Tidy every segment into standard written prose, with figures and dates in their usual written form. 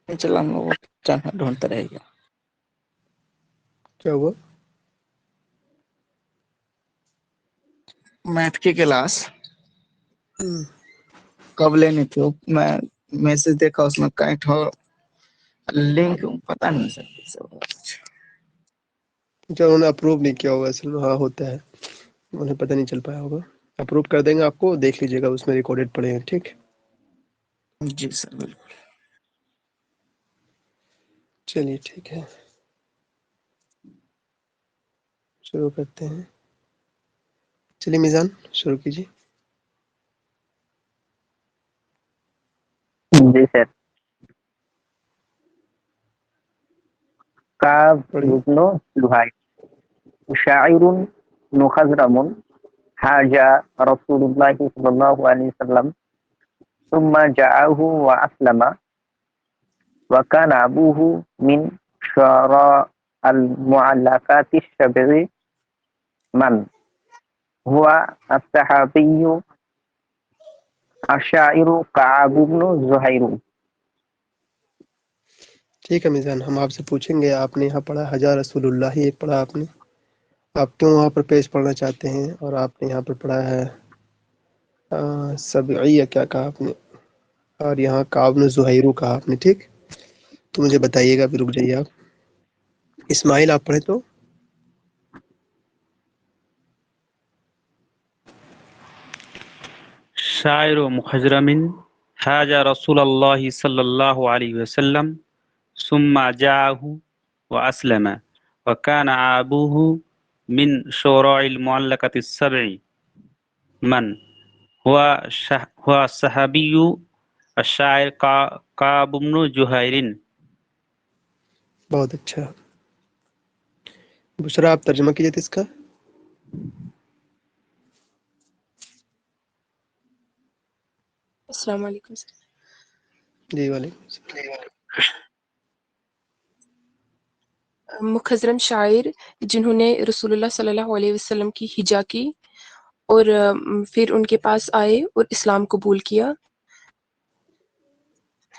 چلا ہم لوگ چاہنا ڈھونڈتا رہے گا. کیا ہوا؟ میتھ کی کلاس ہوں، کب لینی تھی میں میسج دیکھا اس میں کہیں لنک پتا نہیں سر. انہوں نے اپروو نہیں کیا ہوگا اصل میں. ہاں ہوتا ہے، انہیں پتہ نہیں چل پایا ہوگا. اپروو کر دیں گے آپ کو، دیکھ لیجیے گا اس میں ریکارڈڈ پڑے ہیں. ٹھیک، جی سر بالکل. چلیے ٹھیک ہے، شروع کرتے ہیں. چلیے میزان شروع کیجیے. جی سر. كعب پڑھیے. بن لؤي شاعر مخضرم حاج رسول الله صلى الله عليه وسلم ثم جاءه وأسلم وكان أبوه من شعراء المعلقات السبع من هو الصحابي الشاعر كعب بن زهير. ٹھیک ہے میزان، ہم آپ سے پوچھیں گے. آپ نے یہاں پڑھا حجا رسول اللہ، ایک پڑھا آپ نے. آپ کیوں وہاں پر پیش پڑھنا چاہتے ہیں؟ اور آپ نے یہاں پر پڑھا ہے سبعیہ کیا کہا آپ نے، اور یہاں کعب بن زہیرو کہا آپ نے. ٹھیک، تو مجھے بتائیے گا، پھر رک جائیے آپ. اسماعیل آپ پڑھیں تو. شاعر مخضرم حاج رسول الله صلى الله عليه وسلم ثم جاءه وأسلم وكان أبوه من شراء المعلقة السبع من هو الصحابي الشاعر كعب بن زهير. بہت اچھا. بشرا آپ ترجمہ کیجیے تھے اس کا. السلام علیکم سر. جی وعلیکم السلام. مخضرم شاعر جنہوں نے رسول اللہ صلی اللہ علیہ وسلم کی ہجا کی اور پھر ان کے پاس آئے اور اسلام قبول کیا،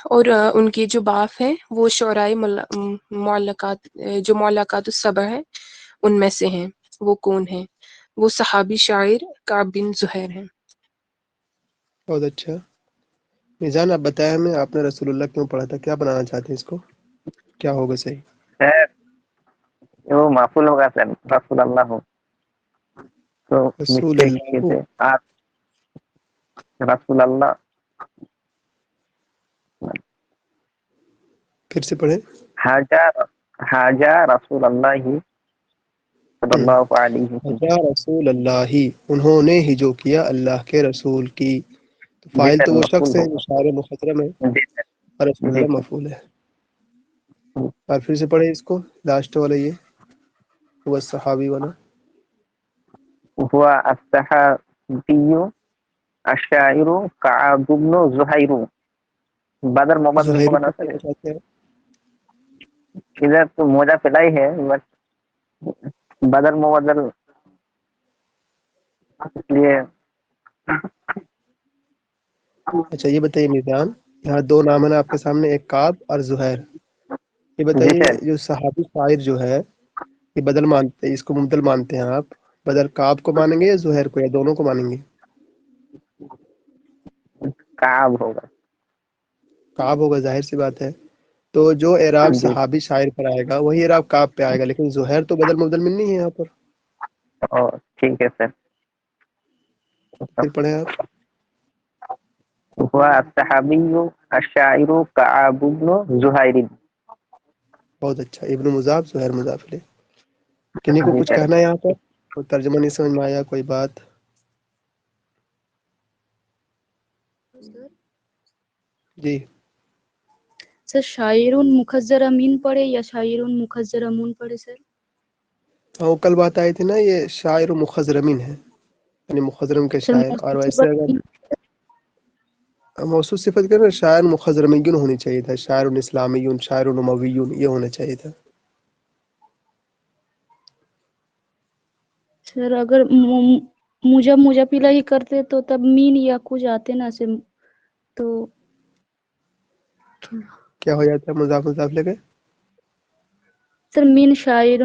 اور ان کے جو باپ ہیں وہ شعراء معلقات، جو معلقات السبع ہیں ان میں سے ہیں. وہ کون ہیں؟ وہ صحابی شاعر کعب بن زہیر ہیں. بہت اچھا. میزان آپ بتائیں ہمیں، آپ نے رسول اللہ کیوں پڑھا تھا؟ کیا بنانا چاہتے ہیں اس کو؟ کیا ہوگا صحیح؟ وہ معفول ہوگا سر، رسول اللہ ہو تو رسول مسٹیک اللہ کیے ہو. تھے آپ. رسول اللہ پھر سے پڑھیں. حاجہ رسول اللہ صلی اللہ علیہ وسلم. حجا رسول اللہ، انہوں نے ہی جو کیا اللہ کے رسول کی. تو جی فاعل سر تو وہ شخص مفعول ہے جو ہوگا. شاعر مخضرم ہے، جی سر. اور رسول جی اللہ مفعول ہے. اور پھر سے پڑھیں اس کو، لاسٹ والا یہ وہ صحابی والا. هو الصحابی الشاعر كعب بن زهير. بدر مبدل زہیری ہوگا نا کو سر. کہنا چاہتے ہیں. ادھر تو موجہ پلائی ہے بٹ بدر مبدل اس لیے. اچھا یہ بتائیے میزان، یہاں دو نام ہیں آپ کے سامنے، ایک کعب اور زہیر. یہ جی بتائیے سر. جو صحابی شاعر جو ہے، یہ بدل مانتے، اس کو مبدل مانتے ہیں آپ؟ بدل کعب کو مانیں گے یا زہیر کو، یا دونوں کو مانیں گے؟ کعب ہوگا. کعب ہوگا، ظاہر سی بات ہے. تو جو اعراب جی. صحابی شاعر پر آئے گا وہی اعراب کعب پہ آئے گا، لیکن زہیر تو بدل مبدل میں نہیں ہے یہاں پر. ٹھیک ہے سر. پھر پڑھیں آپ. هو الصحابی الشاعر كعب بن زهير. بہت اچھا. ابن مضاف، زہیر مضاف الیہ. کنہیں کو جی کچھ سر. کہنا ہے یہاں پر؟ کوئی ترجمہ نہیں سمجھ میں آیا، کوئی بات؟ سر جی. سر شاعر مخضرمین پڑھے یا شاعر مخضرمون پڑھے سر؟ ہاں وہ کل بات آئی تھی نا، یہ شاعر مخضرمین ہے، یعنی مخضرم کے سر شاعر. اور موصوف ویسے صفت اگر موصوف صفت کریں شاعر مخضرمین ہونی چاہیے تھا، شاعر اسلامی، شاعر اموی، یہ ہونا چاہیے تھا. سر اگر موجا پیلا ہی کرتے تو تب مین یا کچھ آتے نا سے تو کیا ہو جاتا ہے مضاف مضاف لے کے؟ سر من شاعر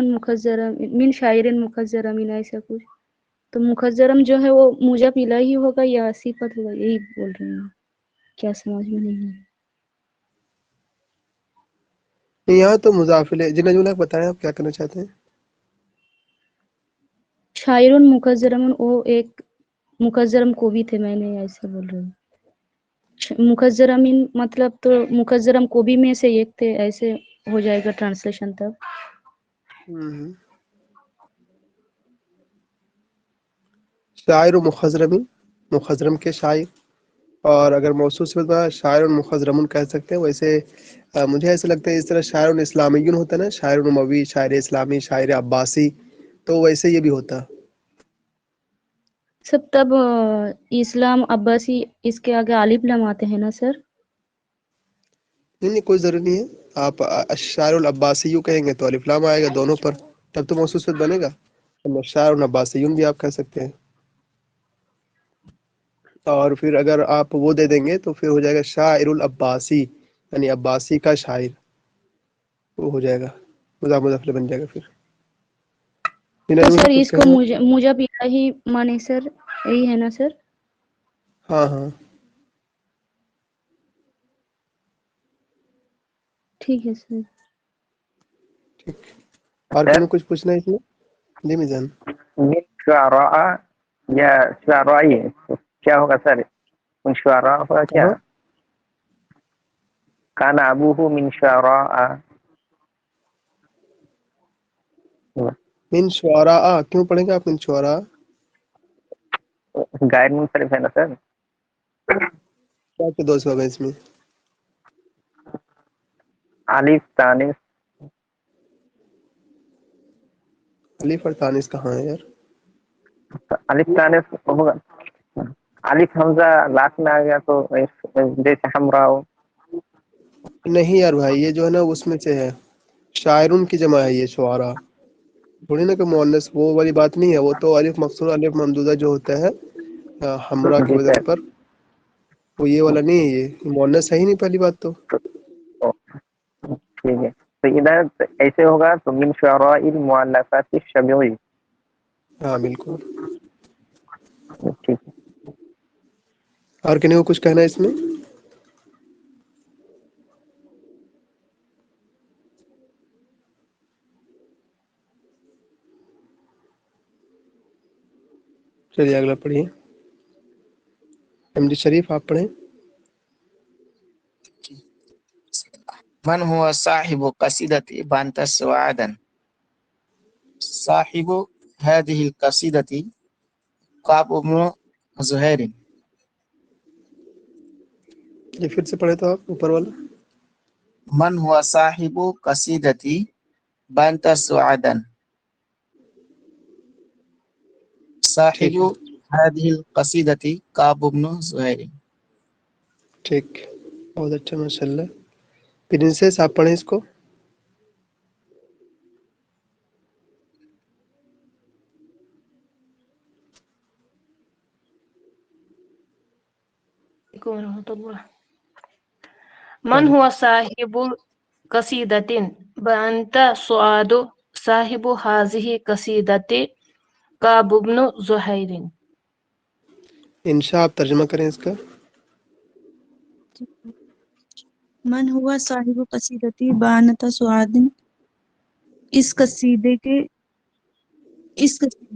مخزر من ایسا کچھ، تو مخزرم جو ہے وہ موجب الہی ہوگا یا صفت ہوگا، یہی بول رہے ہیں، کیا سمجھ میں نہیں ہے۔ یہاں تو مضاف الیہ جی نجم اللہ بتائیں آپ کیا کرنا چاہتے ہیں؟ شاعر مخزرم، وہ ایک مخزرم کو بھی تھے، میں نے ایسا بول رہی ہوں۔ مخزرمین مطلب تو مخزرم کو بھی میں سے ایک تھے، ایسے ہو جائے گا ٹرانسلیشن تب۔ شاعر و مخزرم، مخزرم کے شاعر، اور اگر موصول صفت بنا شاعر مخزرمن کہہ سکتے ہیں۔ ویسے مجھے ایسا لگتا ہے اس طرح شاعر اسلامیون ہوتا ہے نا، شاعر اموی، شاعر اسلامی، شاعر عباسی، تو ویسے یہ بھی ہوتا۔ سب تب اسلام عباسی اس کے آگے الف لام آتے ہیں نا سر؟ نہیں کوئی ضروری نہیں ہے، آپ الشاعر العباسی یوں کہیں گے تو الف لام آئے گا دونوں پر، تب تو موصول صفت بنے گا۔ شاعر العباسیون بھی آپ کہہ سکتے ہیں، اور پھر اگر آپ وہ دے دیں گے تو پھر ہو جائے گا شاعر العباسی، یعنی عباسی کا شاعر، وہ ہو جائے گا مضاف مضاف الیہ بن جائے گا پھر۔ تو نجم سر اللہ کچھ اس کو کہنا ہے؟ موجب الہی مانے سر، یہی ہے نا سر؟ ہاں ہاں ٹھیک ہے سر۔ ٹھیک۔ اور سر کہیں کچھ پوچھنا ہے اس میں؟ جی میزان۔ من شعراء یا شعرائی کیا ہوگا سر؟ من شعراء ہوگا کیا؟ کہاں؟ کان ابوہ من شعراء، من شعراء کیوں پڑھیں گے آپ من شعراء؟ غیر منصرف ہے نا سر؟ کیا کے دو سبب ہیں اس میں؟ الف تانیث، الف اور تانیث کہاں ہے یار؟ الف تانیث ہوگا، الف حمزہ لاسٹ میں آ گیا تو جیسے ہمراہ، نہیں یار بھائی، یہ جو ہے نا اس میں سے ہے، شاعرون کی جمع ہے یہ شعراء، تھوڑی نا کہ مؤنث، وہ والی بات نہیں ہے، وہ تو الف مقصور الف ممدودہ جو ہوتا ہے ہمراہ کی جی وجہ سر۔ پر، وہ یہ والا نہیں ہے، یہ مؤنث ہے ہی نہیں پہلی بات تو۔ ٹھیک ہے، تو ادھر ایسے ہوگا تو من شعراء المؤلفات الشبیع، ہاں بالکل۔ ٹھیک ہے۔ اور کہنے کو کچھ کہنا ہے اس میں؟ چلیے اگلا پڑھیے، ایم ڈی شریف آپ پڑھیں۔ من هو صاحب قصيدة بانت سعادا؟ صاحب هذه القصيدة كعب بن زهير. یہ پھر سے پڑھے تو آپ اوپر والا۔ من هو صاحب قصيدة بانت سعادا؟ صاحب ٹھیک ہے، هذه القصيدة كعب بن زهير. ٹھیک، بہت اچھا ماشاء اللہ۔ پرنسس آپ پڑھیں اس کو۔ ورحمۃ اللہ۔ من هو صاحب قصیدۃ بانت سعاد صاحب هذه قصیدۃ کعب بن زہیر۔ انشاء آپ ترجمہ کریں اس کا۔ من ہوا صاحب قصیدتی بانت سعاد، اس قصیدے کے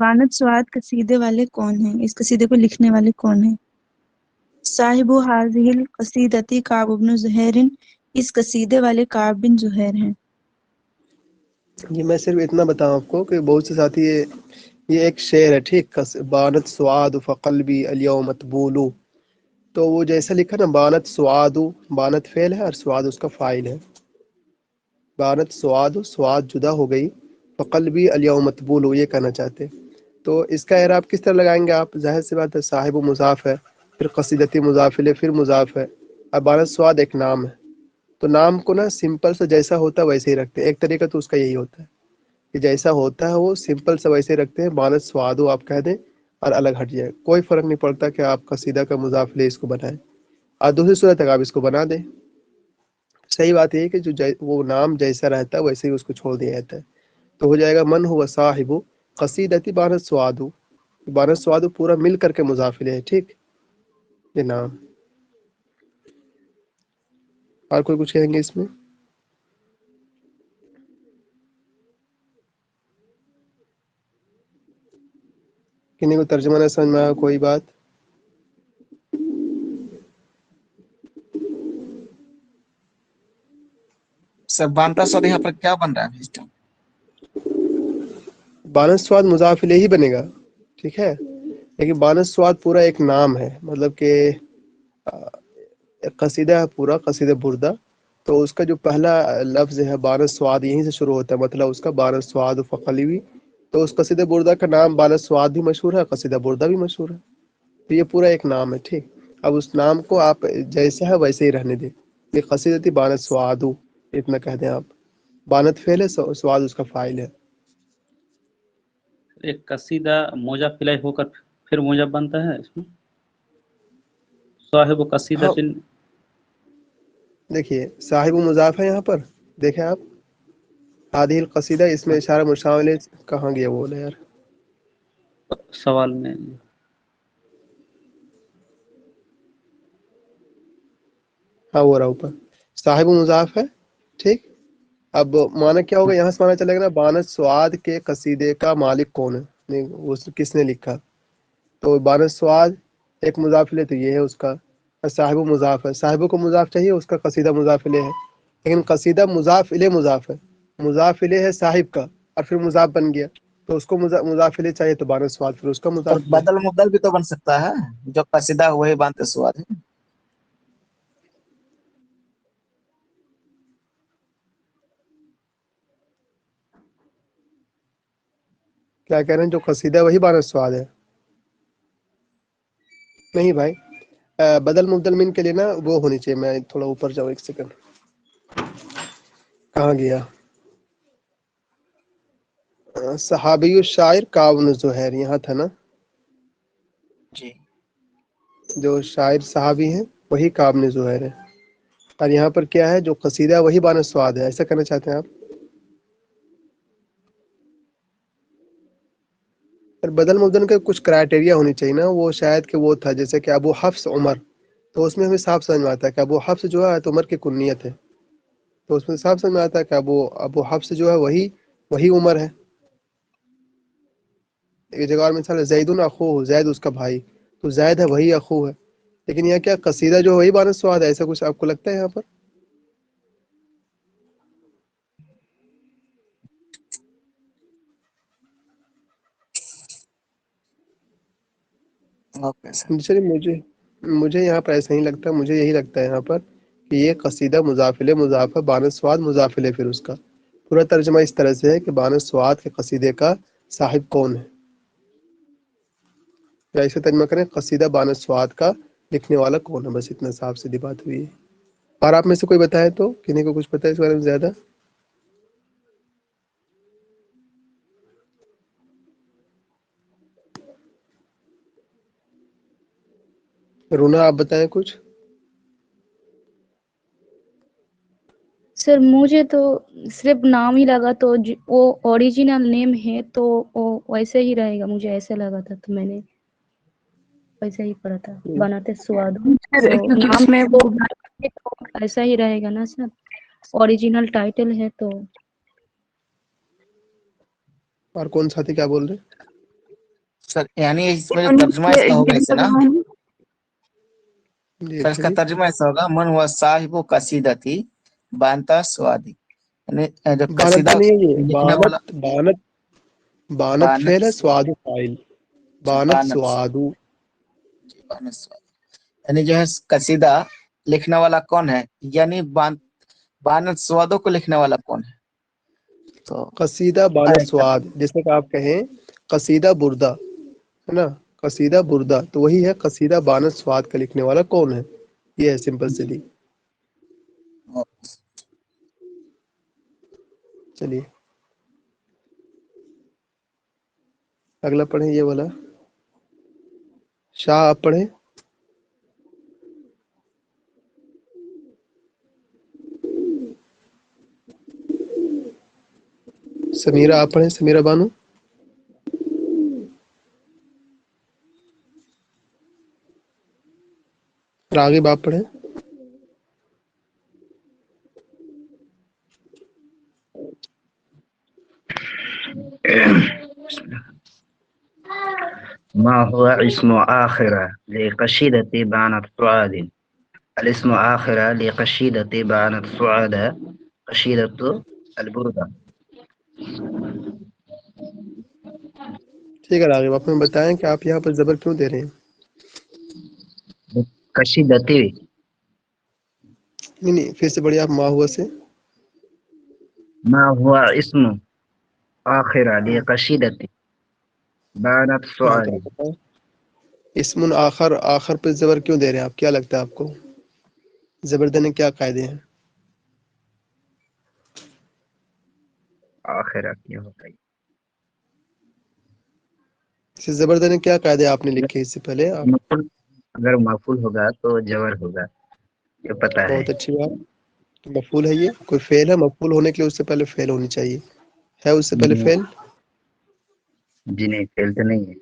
بانت سعاد قصیدے والے کون ہیں، اس قصیدے کو لکھنے والے کون ہیں؟ صاحب حاضح القصیدتی کعب بن زہیر، اس قصیدے والے کعب بن زہیر ہیں۔ یہ میں صرف اتنا بتاؤں آپ کو کہ بہت سے ساتھی یہ ایک شعر ہے، ٹھیک، بانت سعاد فقلبی الیوم مطبول، تو وہ جیسا لکھا نا بانت سعاد، بانت فعل ہے اور سعاد اس کا فاعل ہے، بانت سعاد، سعاد جدا ہو گئی، فقلبی الیوم مطبول، یہ کہنا چاہتے، تو اس کا اعراب کس طرح لگائیں گے آپ؟ ظاہر سی بات ہے، صاحب مضاف ہے، پھر قصیدتی مضاف الیہ، پھر مضاف ہے، اور بانت سعاد ایک نام ہے، تو نام کو نا سمپل سے جیسا ہوتا ہے ویسے ہی رکھتے ہیں، ایک طریقہ تو اس کا یہی ہوتا ہے کہ جیسا ہوتا ہے وہ سمپل سے ویسے رکھتے ہیں، بانت سعادو آپ کہہ دیں اور الگ ہٹ جائے، کوئی فرق نہیں پڑتا کہ آپ قصیدہ کا مضاف الیہ اس کو بنائیں، اور دوسری صورت تک آپ اس کو بنا دیں، صحیح بات یہ ہے کہ جو وہ نام جیسا رہتا ہے ویسے ہی اس کو چھوڑ دیا جاتا ہے. تو ہو جائے گا من ہوا صاحب قصیدتی بانت سوادو. بانت سوادو پورا مل کر کے مضاف الیہ ہے. ٹھیک یہ نام. اور کوئی کچھ کہیں گے اس میں؟ کسی کو ترجمہ نہ سمجھ میں آیا کوئی بات؟ سر بانتا سواد یہاں پر کیا بن رہا ہے اس ٹائم؟ بانت سواد مضاف الیہ ہی بنے گا. ٹھیک ہے لیکن بانت سواد پورا ایک نام ہے. مطلب کہ ایک قصیدہ ہے پورا قصیدہ بردہ. تو اس کا جو پہلا لفظ ہے بانت سواد یہیں سے شروع ہوتا ہے. مطلب اس کا بانت سواد فقلیوی. تو اس قصیدہ بردہ کا نام بانت سواد بھی مشہور ہے, قصیدہ بردہ بھی مشہور ہے. تو یہ پورا ایک نام ہے. ٹھیک اب اس نام کو آپ جیسا ہے ویسے ہی رہنے دیں. یہ قصیدتی بانت سوادو اتنا کہہ دیں آپ. بانت فعل ہے, سواد اس کا فاعل ہے. ایک قصیدہ موجب فلائی ہو کر پھر موجب بنتا ہے اس میں. صاحب قصیدہ ہاں دیکھیے صاحب مضاف ہے یہاں پر. دیکھیں آپ ہادی القصیدہ اس میں اشارہ مشاول کہاں گیا وہ یار. سوال میں ہاں وہ رہا اوپر صاحب مضاف ہے. ٹھیک اب معنی کیا ہوگا یہاں سے معنی چلے گا نا بانت سواد کے قصیدے کا مالک کون ہے, وہ کس نے لکھا. تو بانت سواد ایک مضاف الیہ تو یہ ہے اس کا. صاحب مضاف ہے, صاحب کو مضاف چاہیے, اس کا قصیدہ مضاف الیہ ہے. لیکن قصیدہ مضاف الیہ مضاف ہے. مضاف الیہ ہے صاحب کا اور پھر مضاف بن گیا. تو اس کو مضاف الیہ چاہیے تو بانت سواد پھر اس کا سر مضاف الیہ. بدل مبدل بھی تو بن سکتا ہے, جو قصیدہ وہی بانتے سواد ہے. کیا کہہ رہے ہیں جو قصیدہ وہی بانت سواد ہے؟ نہیں بھائی بدل مبدل من کے لیے نا وہ ہونی چاہیے. میں تھوڑا اوپر جاؤں ایک سیکنڈ. کہاں گیا؟ صحابی الشاعر کعب بن زہیر یہاں تھا نا. جی جو شاعر صحابی ہیں وہی کعب بن زہیر ہے. اور یہاں پر کیا ہے جو قصیدہ وہی بانت سواد ہے. ایسا کرنا چاہتے ہیں آپ؟ اور بدل مبدل کا کچھ کرائٹیریا ہونی چاہیے نا. وہ شاید کہ وہ تھا جیسے کہ ابو حفص عمر. تو اس میں ہمیں صاف سمجھ میں آتا ہے کہ ابو حفص جو ہے تو عمر کی کنیت ہے. تو اس میں صاف سمجھ میں آتا ہے کہ ابو حفص جو ہے وہی عمر ہے. ایک جگہ اور مثال ہے زید اخو, زید اس کا بھائی. تو زید ہے وہی اخو ہے. لیکن یہ کیا قصیدہ جو وہی بانت سواد ہے, ایسا کچھ آپ کو لگتا ہے یہاں پر؟ Okay sir. چلیے مجھے یہاں پر ایسا نہیں لگتا. مجھے یہی لگتا ہے یہاں پر کہ یہ قصیدہ مضاف الیہ مضاف ہے, بانت سواد مضاف الیہ. پھر اس کا پورا ترجمہ اس طرح سے ہے کہ بانت سواد کے قصیدے کا صاحب کون ہے. یا اسے ترجمہ کریں قصیدہ بانت سواد کا لکھنے والا کون ہے. بس اتنا صاف سیدھی بات ہوئی ہے. اور آپ میں سے کوئی بتائے تو کسی کو کچھ پتہ ہے اس بارے میں زیادہ؟ رونا آپ بتائیں کچھ. سر مجھے تو صرف نام ہی لگا تو وہ اوریجنل نیم ہے تو وہ ویسے ہی رہے گا. مجھے ایسا لگا تھا تو میں نے ویسا ہی پڑھا تھا بناتے سواد. کیونکہ نام اس میں وہ ایسا ہی رہے گا نا سر, اوریجنل ٹائٹل ہے تو. اور کون ساتھی کیا بول رہے ہیں؟ سر یعنی اس میں جو ترجمہ اس کا ہوگا اسے نا, جی سر اس کا بولیے. ترجمہ ایسا ہوگا من ہوا صاحب قصیدتی بانتا سوادی. یعنی جو بانت قصیدہ نہیں ہے, یہ لکھنے والا بانت فعل ہے, سواد فاعل. بانت سوادو. بانت سواد یعنی جو ہے قصیدہ لکھنے والا کون ہے, یعنی بانت سوادوں کو لکھنے والا کون ہے. تو قصیدہ بانت سواد جیسے کہ آپ کہیں قصیدہ بردہ ہے نا, قصیدہ بردہ تو وہی ہے قصیدہ بانت سواد کا لکھنے والا کون ہے. یہ ہے سمپل سیدھی. چلیے اگلا پڑھیں. یہ والا شاہ آپ پڑھیں. سمیرہ آپ پڑھیں، سمیرہ بانو. راغب آپ پڑھیں. ما هو اسم آخرة لقصيدة بانت سعاد. الاسم آخرة لقصيدة بانت سعاد قصيدة البردة. ٹھیک ہے راغب، آپ ہمیں بتائیں کہ آپ یہاں پر زبر کیوں دے رہے ہیں؟ قصيدة نہیں پھر سے بڑھیا، آپ ما ہوا سے. ما هو اسم آخرة لقصيدة بانت ہاں تو آپ سعاد. بتائیں اسم آخر، آخر پہ زبر کیوں دے رہے ہیں آپ؟ کیا لگتا ہے آپ کو زبر دینے کیا قاعدے ہیں؟ آخرة کیا ہوتا ہے؟ اسے زبر دینے کیا قاعدے آپ نے لکھے اس سے پہلے؟ آپ مفعول، اگر مفعول ہوگا تو جبر ہوگا، یہ پتہ ہے. بہت اچھی بات. تو مفعول ہے، یہ کوئی فعل ہے؟ مفعول ہونے کے لیے اس سے پہلے فعل ہونی چاہیے. ہے اس سے پہلے فعل؟ جی نہیں، فیل تو نہیں ہے.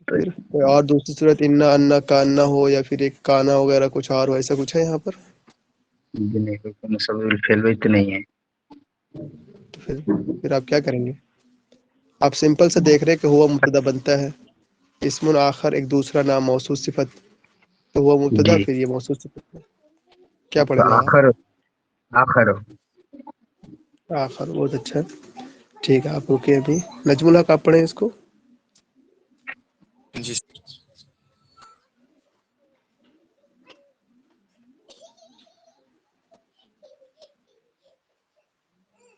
تو پھر کوئی اور دوسری صورت انا، انا، کانا ہو، یا پھر ایک کانا وغیرہ کچھ اور ہو، ایسا کچھ ہے یہاں پر؟ جی نہیں، کوئی مسبب الفعل بھی تو نہیں ہے. تو پھر آپ کیا کریں گے؟ آپ سمپل سے دیکھ رہے کہ ہوا مبتدا بنتا ہے، اسم آخر ایک دوسرا نام موصوف صفت، تو ہوا مبتدا جی پھر یہ موصوف صفت ہے. کیا تو پڑھیں گے آپ؟ آخر آخر. بہت اچھا. ٹھیک ہے، آپ رکے ابھی. نجم الحق آپ پڑھیں اس کو. جی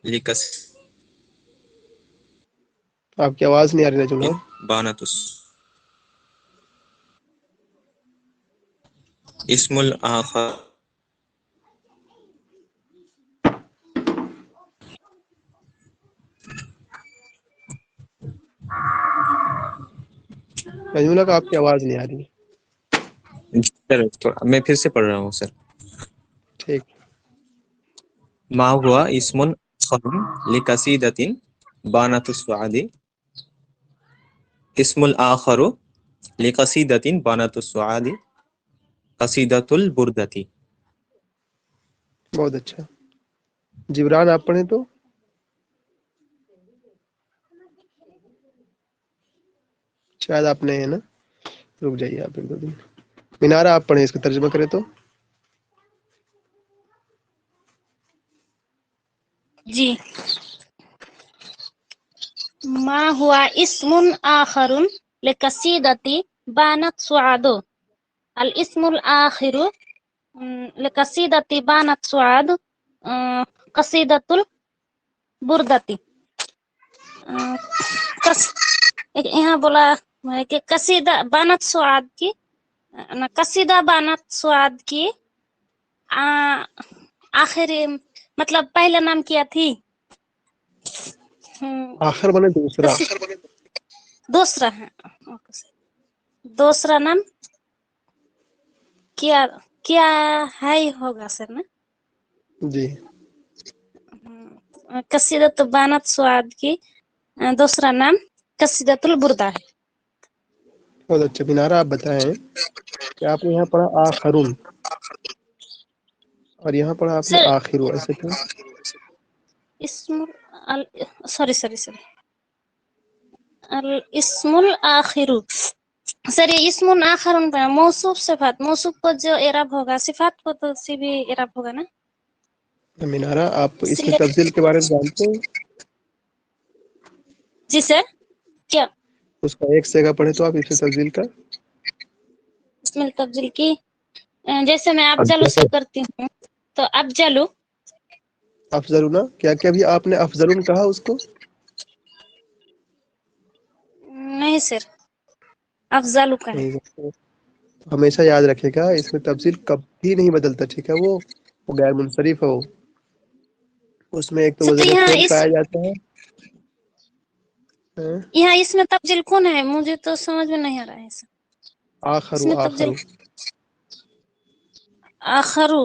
لکس آپ کی آواز نہیں آ رہی نجم الحق. بانتس اسم الآخر نجم الحق آپ کی آواز نہیں آ رہی. میں پھر سے پڑھ رہا ہوں سر. ٹھیک. ما ہوا اسم آخر لقصیدۃ بانت السعاد. اسم الآخر لقصیدۃ بانت السعاد قصیدۃ البردۃ. بہت اچھا. جبران آپ پڑھیں تو. شاید آپ نے ہے نا، رک جائیے آپ ایک دو دن. مینارہ آپ پڑھیں، اس کا ترجمہ کریں تو. جی. ما ہوا اسم آخر لقصیدۃ بانت سعاد. الاسم الآخر لقصیدۃ بانت سعاد قصیدۃ البردۃ. یہاں بولا ہے کہ قصیدہ بانت سعاد کی، قصیدہ بانت سعاد کی آخر مطلب پہلا نام کیا تھی؟ آخر بنے دوسرا. دوسرا ہے. دوسرا نام کیا کیا ہے ہوگا سر نا. جی. قصیدۃ بانت سعاد کی دوسرا نام قصیدۃ البردہ ہے. بہت اچھا. مینارہ آپ بتائیں کہ آپ نے یہاں پڑھا آخرون اور یہاں پڑھا آپ نے سر آخر، ایسے کیوں؟ اسم سوری الاسم الآخر. سر یہ اسم آخر موصوف صفات، موصوف کو جو اعراب ہوگا صفات کو تو سی بھی اعراب ہوگا نا. مینارہ آپ اس اس میں لیے تفضیل کے بارے میں جانتے ہیں؟ جی سر. کیا اس کا ایک سیگا پڑھے تو آپ اس میں تفضیل کا. اس میں تبدیل کی جیسے میں افضل سے کرتی ہوں تو افضل. افضلون، کیا کیا بھی آپ نے افضلون کہا اس کو؟ نہیں سر، افضل کا ہے. نہیں، ہمیشہ یاد رکھے گا اس میں تفضیل کبھی نہیں بدلتا. ٹھیک ہے، وہ غیر منصرف ہے. وہ اس میں ایک تو سر وزن یہاں فعل پایا جاتا ہے. یہاں اس میں تبدیل کون ہے؟ مجھے تو سمجھ میں نہیں آ رہا ہے سر. اس آخرو میں تبدیل آخرو. آخرو.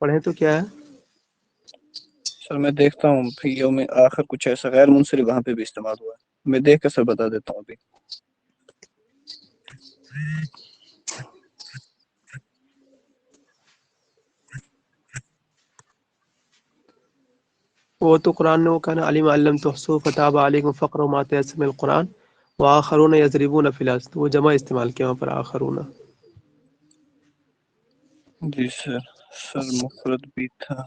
پڑھیں تو کیا ہے؟ سر میں دیکھتا ہوں پھر یوم آخر کچھ ایسا غیر منصرف وہاں پہ بھی استعمال ہوا ہے، میں دیکھ کے سر بتا دیتا ہوں ابھی. وہ تو قرآن نے وہ کہا نا علیم علم تحصو فتاب علیکم فقر ما تیسر من القرآن وآخرون یضربون فی الارض، وہ جمع استعمال کیا وہاں پر آخرون. جی سر مفرد بھی تھا.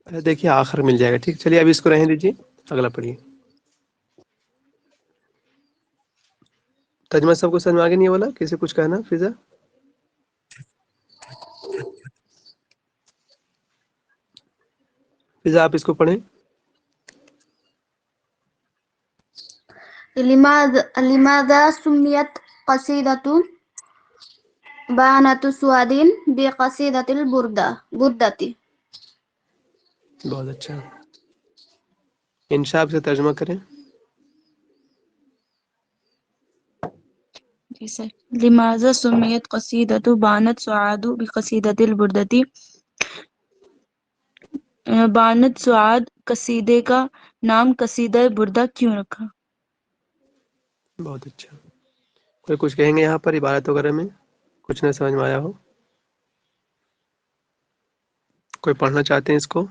دیکھیے آخر مل جائے گا. ٹھیک، چلیے ابھی اس کو رہنے دیجیے، اگلا پڑھیے. ترجمہ سب کو سمجھ میں آگے نہیں والا؟ کسی کچھ کہنا؟ فضا آپ اس کو پڑھیں. لماذا سميت قصيدة بانة سواد بقصيدة البردة. بہت اچھا. انشاء سے ترجمہ کریں. جی سر. لماذا سمیت قصیدۃ بانت سعاد بقصیدۃ البردۃ، بانت سعاد قصیدے کا نام قصیدہ بردہ کیوں رکھا؟ بہت اچھا. کوئی کچھ کہیں گے یہاں پر عبارت وغیرہ میں کچھ نہ سمجھ میں آیا ہو؟ کوئی پڑھنا چاہتے ہیں اس کو؟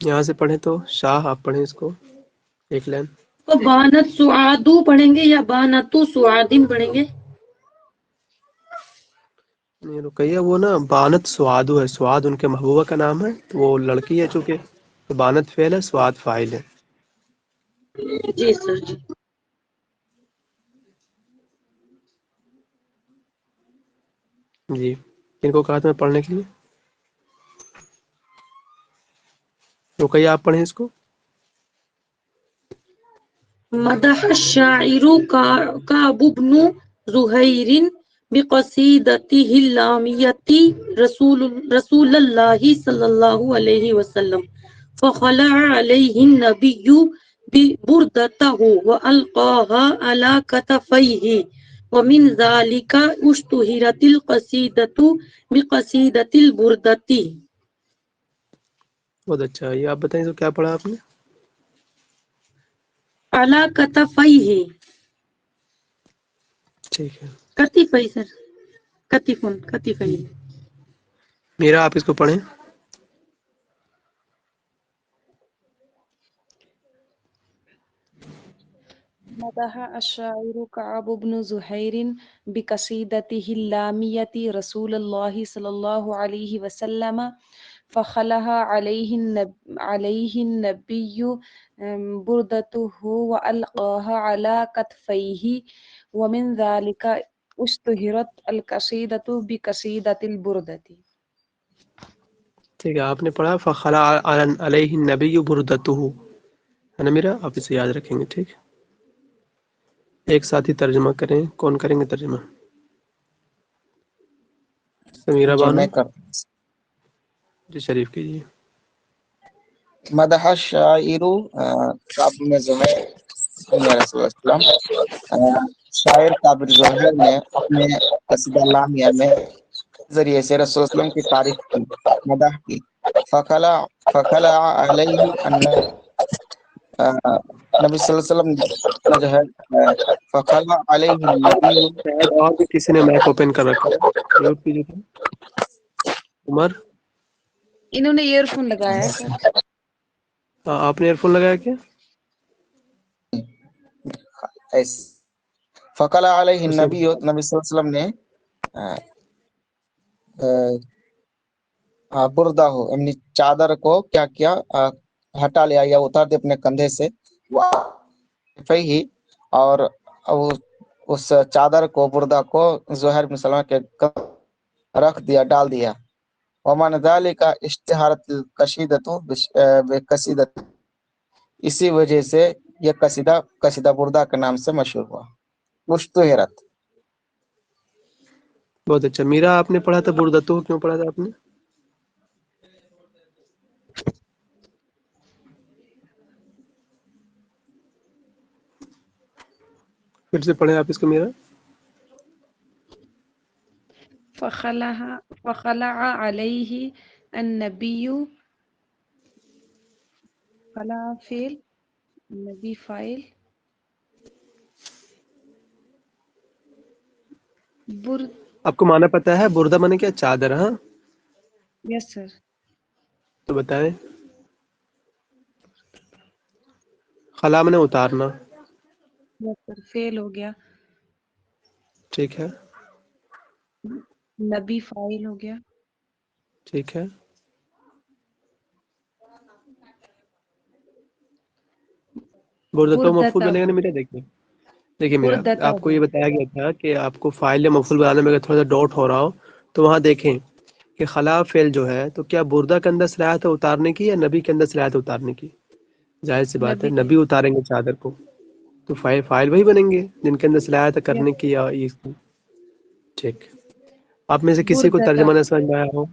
یہاں سے پڑھیں تو شاہ آپ پڑھیں اس کو ایک لائن. تو بانت سعادو پڑھیں گے یا بانتو سعادن پڑھیں گے؟ نہیں رکیے، وہ نا بانت سعادو ہے، سعاد ان کے محبوبہ کا نام ہے، تو وہ لڑکی ہے چونکہ، تو بانت فعل ہے، سعاد فاعل ہے. جی سر جی. جی ان کو کہا تھا میں پڑھنے کے لیے. رکیے آپ پڑھیں اس کو. مدح الشاعر كعب بن زهير بقصيدته اللامية رسول الله صلى الله عليه وسلم فخلع عليه النبي ببردته وألقاها على كتفيه ومن ذلك اشتهرت القصيدة بقصيدة البردة. بہت اچھا. یہ آپ بتائیں تو کیا پڑھا آپ نے؟ على كتفيه. ٹھیک ہے. کتفی سر، کتفی. میرا آپ اس کو پڑھیں. مدح الشاعر كعب بن زهير بقصيدته اللامية رسول الله صلى الله عليه وسلم فخلها عليه النبي بردته وألقاها على كتفيه ومن ذلك اشتهرت القصيدة بقصيدة البردة. ٹھیک ہے، آپ نے پڑھا فخلع علیہ النبی بردتہ، ہے نا میرا؟ آپ اسے یاد رکھیں گے. ٹھیک، ایک ساتھ ہی ترجمہ کریں. کون کریں گے ترجمہ؟ سمیرہ جو بانو. میں کرتا ہوں. جی شریف کیجیے. مدح الشاعر کعب بن زہیر رسول اللہ صلی اللہ علیہ وسلم، شاعر کعب بن زہیر نے اپنے قصیدہ لامیہ میں ذریعے سے رسول اللہ علیہ وسلم کی تعریف کی، مدح کی. فخلع علیہ نبی صلی اللہ علیہ وسلم نے جو ہے فخلع علیہ النبی. شاید اور بھی کسی نے مائک اوپن کر رکھا ہے، میوٹ کیجیے. عمر انہوں نے ایئر فون لگایا ہے سر. آپ نے ایئر فون لگایا کیا؟ فخلع علیہ النبی، نبی صلی اللہ علیہ وسلم نے بردہ ہو یعنی چادر کو کیا کیا، ہٹا لیا یا اتار دے اپنے کندھے سے، اور اس چادر کو، بردہ کو زہیر بن سلمہ کے رکھ دیا، ڈال دیا. ومن ذالک اشتہارت القصیدۃ بقصیدۃ، اسی وجہ سے یہ قصیدہ بردہ کے نام سے مشہور ہوا. اشتہرت. بہت اچھا. میرا آپ نے پڑھا تھا بردتہ، کیوں پڑھا تھا آپ نے؟ پھر سے پڑھیں آپ اس کو میرا. فخلع عليه النبي خلع فعل النبي فاعل برد. آپ کو معنی پتہ ہے بردہ مانے کیا؟ چادر. ہاں یس سر. تو بتائیں. خلا مانے اتارنا. یس سر فعل ہو گیا. ٹھیک ہے. نبی فاعل ہو گیا. ٹھیک ہے. بردہ مفعول بنے گا نا میرا. دیکھیے میرا بردتا آپ کو یہ بتایا گیا تھا کہ آپ کو فاعل یا مفعول بنانے میں اگر تھوڑا سا ڈاؤٹ ہو رہا ہو تو وہاں دیکھیں کہ خلا فعل جو ہے تو کیا بردہ کے اندر صلاحیت ہے اتارنے کی یا نبی کے اندر صلاحیت ہے اتارنے کی؟ ظاہر سی بات ہے نبی اتاریں گے چادر کو تو فاعل وہی بنیں گے جن کے اندر صلاحیت ہے کرنے کی یا اس کی. ٹھیک. آپ میں سے کسی کو ترجمہ نہ سمجھ میں آیا ہو؟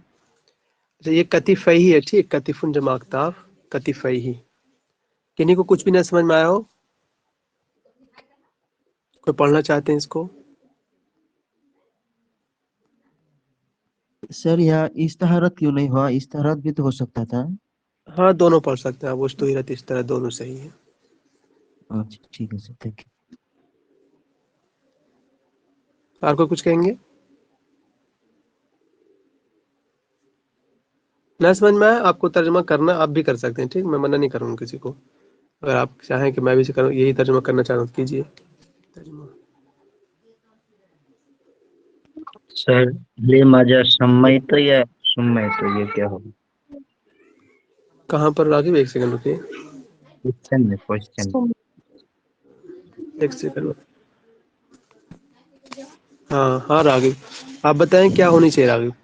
یہ کتف ہی ہے. ٹھیک. کتف جمع اکتاف کتف ہی. کنہیں کو کچھ بھی نہ سمجھ میں آیا ہو؟ کوئی پڑھنا چاہتے ہیں اس کو؟ سر یہاں استہارت کیوں نہیں ہوا؟ استہارت بھی تو ہو سکتا تھا. ہاں دونوں پڑھ سکتے ہیں. وہ اشتہرت اس طرح دونوں صحیح ہیں. اچھا ٹھیک ہے سر. Thank you. اور کوئی کچھ کہیں گے؟ نہ سمجھ میں آئے آپ کو ترجمہ کرنا آپ بھی کر سکتے ہیں. ٹھیک. میں منع نہیں کروں گا کسی کو. اگر آپ چاہیں کہ میں بھی کروں یہی ترجمہ کرنا چاہوں تو کیجیے ترجمہ. سر لے ماجا سمیت یا سمیت یہ کیا ہوگا؟ کہاں پر راغب؟ ایک سیکنڈ رکیے. کوشچن ایک سیکنڈ. ہاں راغب آپ بتائیں کیا ہونی چاہیے راغب؟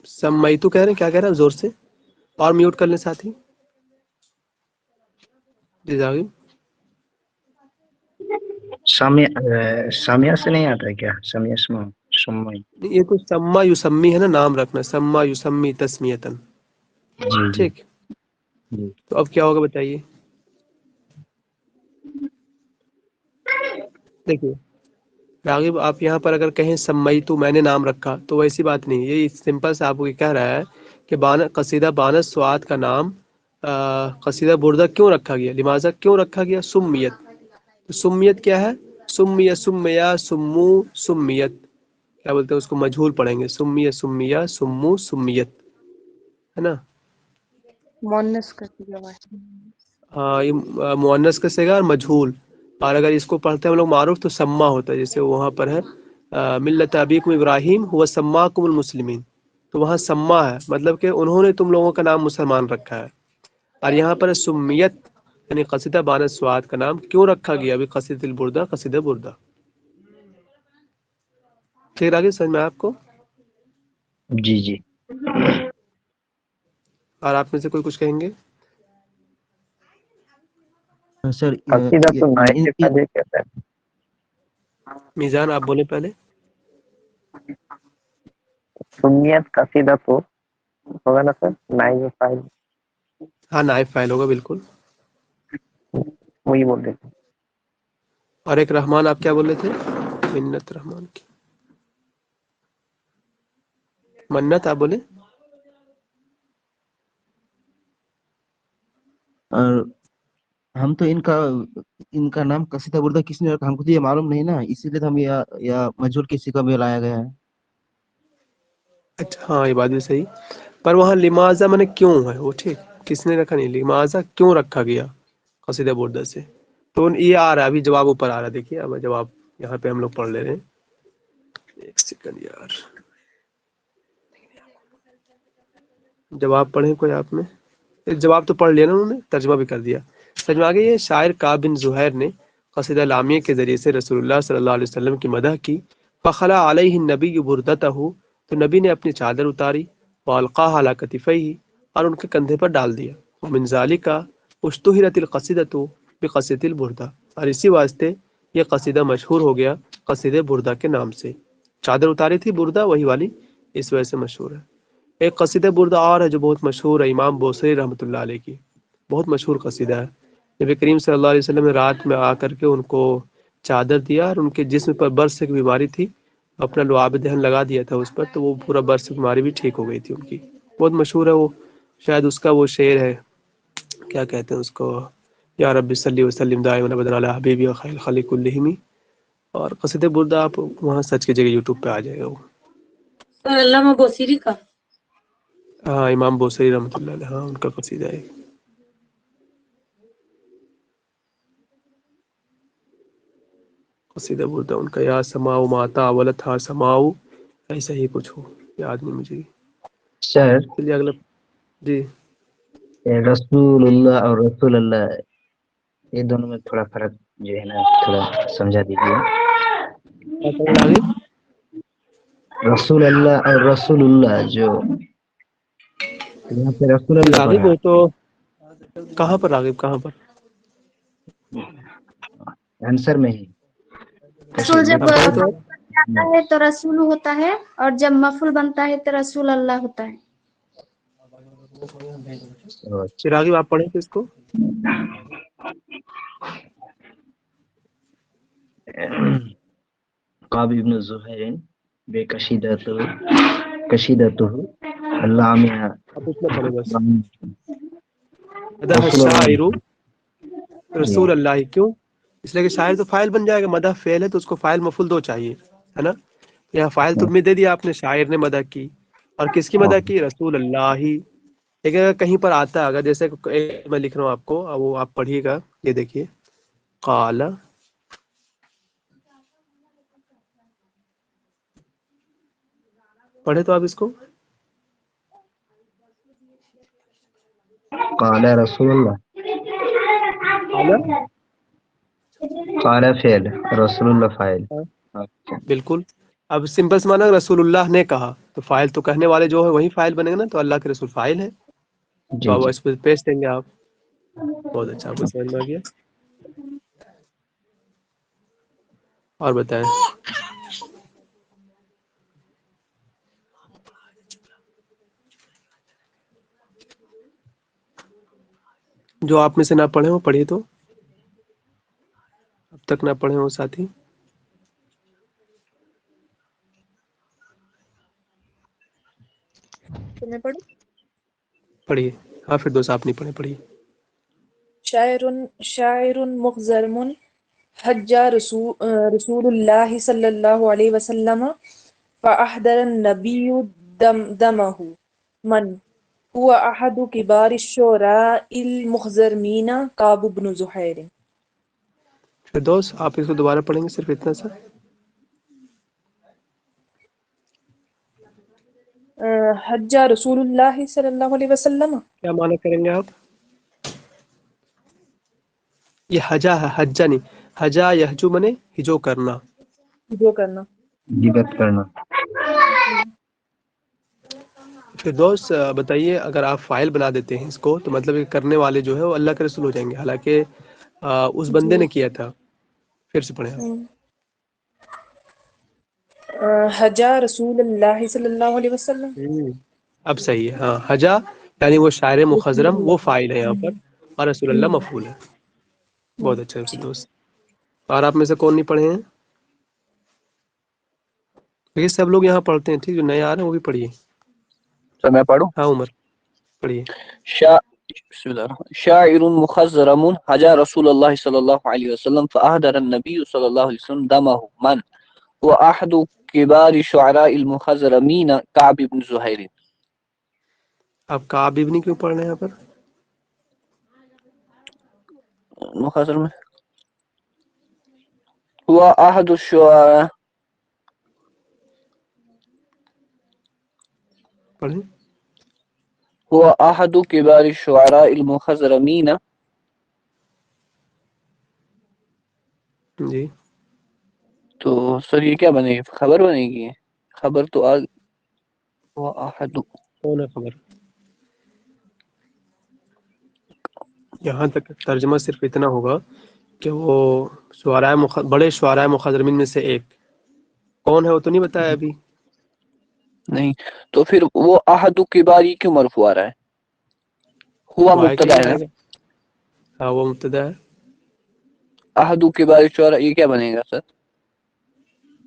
سمیتو کہہ رہے ہیں. کیا کہہ رہے ہیں؟ زور سے اور میوٹ کر لیں ساتھی. جی راغب. سامیہ سے نہیں آتا ہے کیا؟ سامیہ سمئی. یہ تو سما یسمی ہے نا. نام رکھنا. سما یسمی تسمیتن. ٹھیک. تو اب کیا ہوگا بتائیے. دیکھیے راغب آپ یہاں پر اگر کہیں سمیتو میں نے نام رکھا تو ویسی بات نہیں. یہ سمپل سے آپ کو کہہ رہا ہے کہ قصیدہ بانس سوات کا نام قصیدہ بردہ کیوں رکھا گیا؟ لماذا کیوں رکھا گیا؟ سمیت. سمیت کیا ہے؟ سمیا سمو سمیت. کیا بولتے ہیں اس کو؟ مجہول پڑھیں گے. سمیا سمو سمیت ہے نا. مؤنث کا صیغہ. ہاں یہ مؤنث کا صیغہ اور مجہول. اور اگر اس کو پڑھتے ہیں ہم لوگ معروف تو سما ہوتا ہے. جیسے وہاں پر ہے ملت ابیکم ابراہیم هو سماکم المسلمین. تو وہاں سما ہے مطلب کہ انہوں نے تم لوگوں کا نام مسلمان رکھا ہے. اور یہاں پر سمیت یعنی قصیدہ بانس سوات کا نام کیوں رکھا گیا؟ ابھی قصیدہ البردہ قصیدہ بردہ. ٹھیک آگے سمجھ میں آپ کو؟ جی جی. اور آپ میں سے کوئی کچھ کہیں گے؟ سر قصیدہ تو نائب کے پہلے کہتا ہے. میزان آپ بولیں پہلے. سمیت قصیدہ تو ہوگا نا سر. نائب فاعل. ہاں نائب فاعل ہوگا بالکل. وہی بول رہے تھے. اور ایک رحمان آپ کیا بول رہے تھے؟ منت رحمان کی منت آپ بولیں. اور ہم تو ان کا نام قصیدہ بردہ کس نے رکھا ہم کو تو یہ معلوم نہیں نا. اسی لیے تو ہم یا مجہول کسی کا بھی لایا گیا ہے. اچھا ہاں یہ بات بھی صحیح. پر وہاں لماذا میں نے کیوں ہے وہ. ٹھیک. کس نے رکھا نہیں. لماذا کیوں رکھا گیا قصیدہ بردہ سے. تو یہ آ رہا ہے ابھی جواب اوپر آ رہا ہے. دیکھیے اب جواب یہاں پہ ہم لوگ پڑھ لے رہے ہیں. ایک سیکنڈ یار. جواب پڑھیں کوئی آپ میں. جواب تو پڑھ لیا نا انہوں نے. ترجمہ بھی کر دیا. سمجھ آگے. یہ شاعر کعب بن زہیر نے قصیدہ لامیہ کے ذریعے سے رسول اللہ صلی اللہ علیہ وسلم کی مدح کی. فخلع علیہ النبی بردتہ. تو نبی نے اپنی چادر اتاری. والقاها علی کتفیہ. اور ان کے کندھے پر ڈال دیا. ومن ذالک اشتہرت القصیدۃ بقصیدۃ البردہ. اور اسی واسطے یہ قصیدہ مشہور ہو گیا قصیدہ بردہ کے نام سے. چادر اتاری تھی بردہ وہی والی اس وجہ سے مشہور ہے. ایک قصیدہ بردہ اور ہے جو بہت مشہور ہے، امام بوصیری رحمۃ اللہ علیہ کی، بہت مشہور قصیدہ ہے۔ نبی کریم صلی اللہ علیہ وسلم نے رات میں آ کر کے ان کو چادر دیا اور ان کے جسم پر برص کی بیماری تھی، اپنا لعاب دہن لگا دیا تھا اس پر، تو وہ پورا برص کی بیماری بھی ٹھیک ہو گئی تھی ان کی۔ بہت مشہور ہے وہ، شاید اس کا وہ شعر ہے، کیا کہتے ہیں اس کو، یا رب صلی وسلم دائما ابدا علی حبیبی خیر الخلق کلہم، اور قصیدہ بردہ آپ وہاں سرچ کیجیے گا، یوٹیوب پہ آ جائے گا وہ۔ سر علامہ بوسیری کا ہاں امام بوصیری رحمۃ اللہ علیہ، ہاں ان کا قصیدہ ہے۔ قصیدہ بردہ ان کا، یا سماؤ ماتا ولت ہا سماؤ، ایسا ہی کچھ ہو، یاد نہیں مجھے۔ سر چلیے اگلا۔ جی رسول اللہ اور رسول اللہ، یہ دونوں میں تھوڑا فرق جو ہے نا تھوڑا سمجھا دیجیے۔ کیا پڑھیں آگے؟ رسول اللہ اور رسول اللہ، جو یہاں پہ رسول جی اللہ راغب، پڑھا وہ تو کہاں پر راغب، کہاں پر؟ آنسر میں ہی رسول جب آپ پڑھیں تو مفعول بن جاتا ہے تو رسول ہوتا ہے، اور جب مفعول بنتا ہے تو رسول اللہ ہوتا ہے۔ راغب آپ پڑھیں تو اس کو۔ قاب ابن زہیر بے کشیدتہ اللہ میں آپ اس میں پڑھیں بس، مدح رسول الشاعر اللہ۔ رسول اللہ، کیوں؟ اس لیے کہ شاعر تو فاعل بن جائے گا، مدح فعل ہے تو اس کو فاعل مفعول دو چاہیے، ہے نا؟ یہاں فاعل تم نے دے دیا آپ نے، شاعر نے مدح کی، اور کس کی مدح کی؟ رسول اللہ ہی۔ لیکن اگر کہیں پر آتا ہے، اگر جیسے میں لکھ رہا ہوں آپ کو، وہ آپ پڑھیے گا، یہ دیکھیے، قال، پڑھے تو آپ اس کو، قال رسول اللہ، قال، قال فعل، رسول اللہ فاعل۔ بالکل۔ اب سمپل سے مانا رسول اللہ نے کہا، تو فاعل تو کہنے والے جو ہے وہی فاعل بنے گا نا، تو اللہ کے رسول فاعل ہے، تو جی اب جی اس پہ پیش دیں گے آپ۔ بہت اچھا، آپ کو سمجھ میں آ گیا۔ اور بتائیں، جو آپ میں سے نہ پڑھے ہو پڑھیے، تو اب تک نہ پڑھے ہو ساتھی، تو میں پڑھوں؟ پڑھیے۔ ہاں پھر دوست آپ نہیں پڑھے، پڑھیے۔ شاعر مخزرم حج رسول اللہ صلی اللہ علیہ وسلم فأحضر النبی دمه من هو احد کبار الشعراء المخزرمین کعب بن زحیر۔ پھر دوست آپ اس کو دوبارہ پڑھیں گے، صرف اتنا سا۔ حج رسول اللہ صلی اللہ علیہ وسلم، کیا معنی کریں گے آپ؟ یہ حجا ہے، حجا نہیں، حجا یحجو منے ہجو کرنا۔ جو کرنا۔ غیبت کرنا۔ پھر دوست بتائیے، اگر آپ فاعل بنا دیتے ہیں اس کو، تو مطلب کہ کرنے والے جو ہے وہ اللہ کے رسول ہو جائیں گے، حالانکہ اس بندے جی، نے کیا تھا۔ پھر سے پڑھیں آپ۔ حجا رسول اللہ صلی اللہ علیہ وسلم، اب صحیح ہے، ہاں، حجا یعنی وہ شاعر رسول مخضرم، وہ اللہ۔ فاعل ہے یہاں پر، اور رسول اللہ مفعول ہے۔ بہت اچھا ہے دوست۔ اور آپ میں سے کون نہیں پڑھے ہیں؟ دیکھیے سب لوگ یہاں پڑھتے ہیں، ٹھیک، جو نئے آ رہے ہیں وہ بھی پڑھیے۔ سر میں پڑھوں؟ ہاں عمر پڑھیے۔ بسم اللہ الرحمن الرحیم۔ شاعر مخزرم حجا رسول اللہ صلی اللہ علیہ وسلم فأحضر النبی صلی اللہ علیہ وسلم دمہ من هو احد کبار شعراء المخزرمین کعب بن زحیر۔ آپ کعب ابن کیوں پڑھ رہے ہیں یہاں پر؟ مخزر میں هو احد الشعراء، پڑھیں۔ هو احد کبار الشعراء المخزرمین، جی تو سر یہ کیا بنے گی؟ خبر بنے گی؟ خبر تو آج هو احد، کون ہے خبر؟ یہاں تک ترجمہ صرف اتنا ہوگا کہ وہ بڑے شعراء مخضرمین میں سے ایک کون ہے، وہ تو نہیں بتایا ابھی۔ نہیں تو پھر وہ احد کباری کیوں مرفوع آ رہا ہے؟ ہوا وہ آئے گا مبتدا ہی ہے نا، آئے گا. ہاں وہ مبتدا ہے. احد کبار شعراء یہ کیا بنے گا سر؟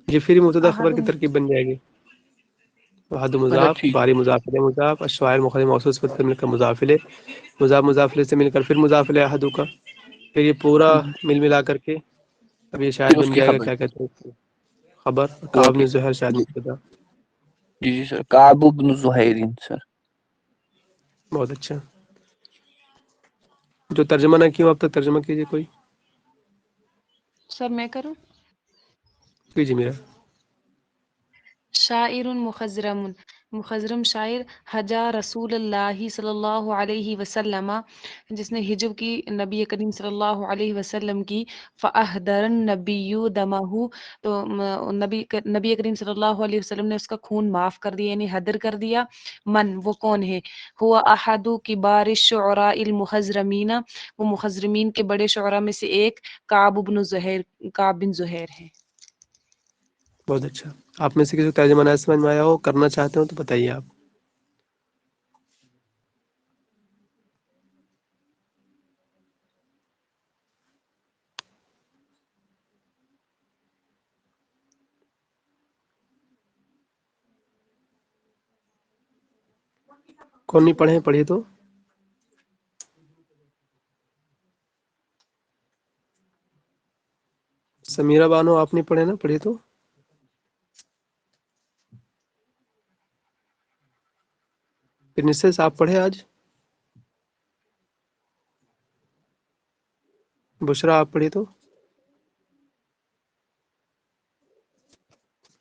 یہ پھر مبتدا خبر أحد کی ترکیب بن جائے گی. وحد اچھا مضاف، ٹھیک، باری مضاف الیہ مضاف، الشاعر مخرج موصول صفت مل کر مضاف الیہ، مضاف الیہ سے مل کر پھر مضاف الیہ احد کا، پھر یہ پورا مل ملا کر کے اب یہ شاید پھر اس بن کی جائے گا خبر. کیا کہتے ہیں خبر. ہوا کعب بن کہ زہر شاید جی مبتدا. جی سر، کعب بن زہیر سر. بہت اچھا. جو ترجمہ نہ کیا ہو اب تک ترجمہ کیجیے کوئی. سر میں کروں؟ کیجیے میرا. شاعر مخضرم، مخضرم شاعر حجا رسول اللہ صلی اللہ علیہ وسلم، جس نے ہجو کی نبی کریم صلی اللہ علیہ وسلم کی. فاحضر النبی دمہ، تو نبی کریم صلی اللہ علیہ وسلم نے اس کا خون معاف کر دیا، یعنی حدر کر دیا. من وہ کون ہے؟ ہوا احد کبار الشعراء المخضرمین، وہ مخضرمین کے بڑے شعراء میں سے ایک کعب بن زہیر، کعب بن زہیر ہے. بہت اچھا. آپ میں سے کسی کو ترجمہ نہ سمجھ میں آیا ہو، کرنا چاہتے ہو تو بتائیے آپ. کون نہیں پڑھے پڑھیے تو. سمیرہ بانو آپ نہیں پڑھے نا، پڑھیے تو. پھر نسل آپ پڑھے آج. بشرا آپ پڑھیے تو.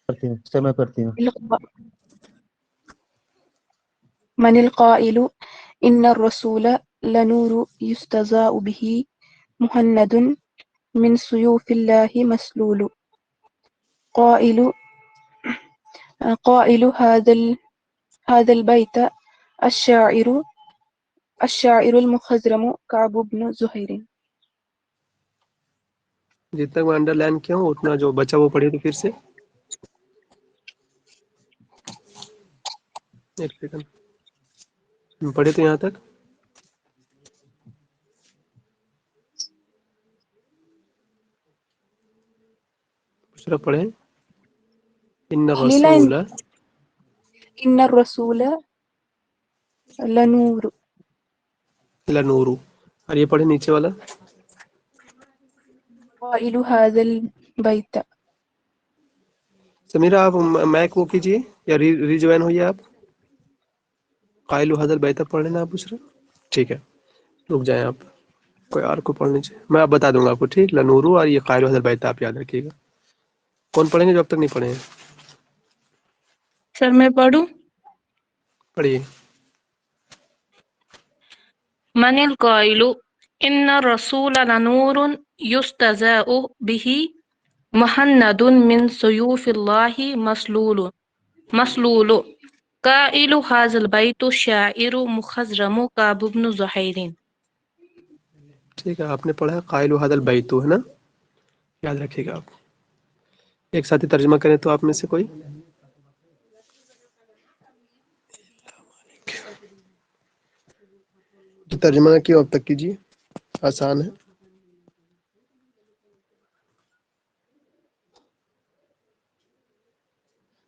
کرتی ہوں سر، میں کرتی ہوں. من القائل ان الرسول لنور يستهزأ به مهند من سيوف الله مسلول. قائل هذا البيت الشاعر المخضرم كعب بن زهير. جتنا میں انڈر لائن کیا ہوں اتنا جو بچا وہ پڑھیے تو پھر سے. ایک سیکنڈ پڑھے تو یہاں تک. بشرا پڑھیں. ان پہلی لائن الرسول. ان الرسول لنور. لنور. اور یہ پڑھیں نیچے والا. قائل هذا البيت. سمیرہ آپ مائک وہ کیجیے یا ریجوائن ہوئیے آپ. قائل حضر بیت پڑھ لینا آپ بشرا. ٹھیک ہے رک جائیں آپ. کوئی اور کو پڑھنی چاہیے میں آپ بتا دوں گا آپ کو. ٹھیک لنورو اور یہ قائل حضر بیت آپ یاد رکھیے گا. کون پڑھیں گے جو اب تک نہیں پڑھے ہیں؟ سر میں پڑھوں؟ پڑھیے. من القائل ان الرسول لنور يستهزأ به مهند من سيوف الله مسلول. قائل هذا البيت الشاعر مخضرم كعب بن زهير. ٹھیک ہے آپ نے پڑھا قائل حضر البیت ہے نا، یاد رکھیے گا آپ. ایک ساتھ ہی ترجمہ کریں تو آپ میں سے کوئی. جو ترجمہ نہ کیا اب تک کیجیے، آسان ہے.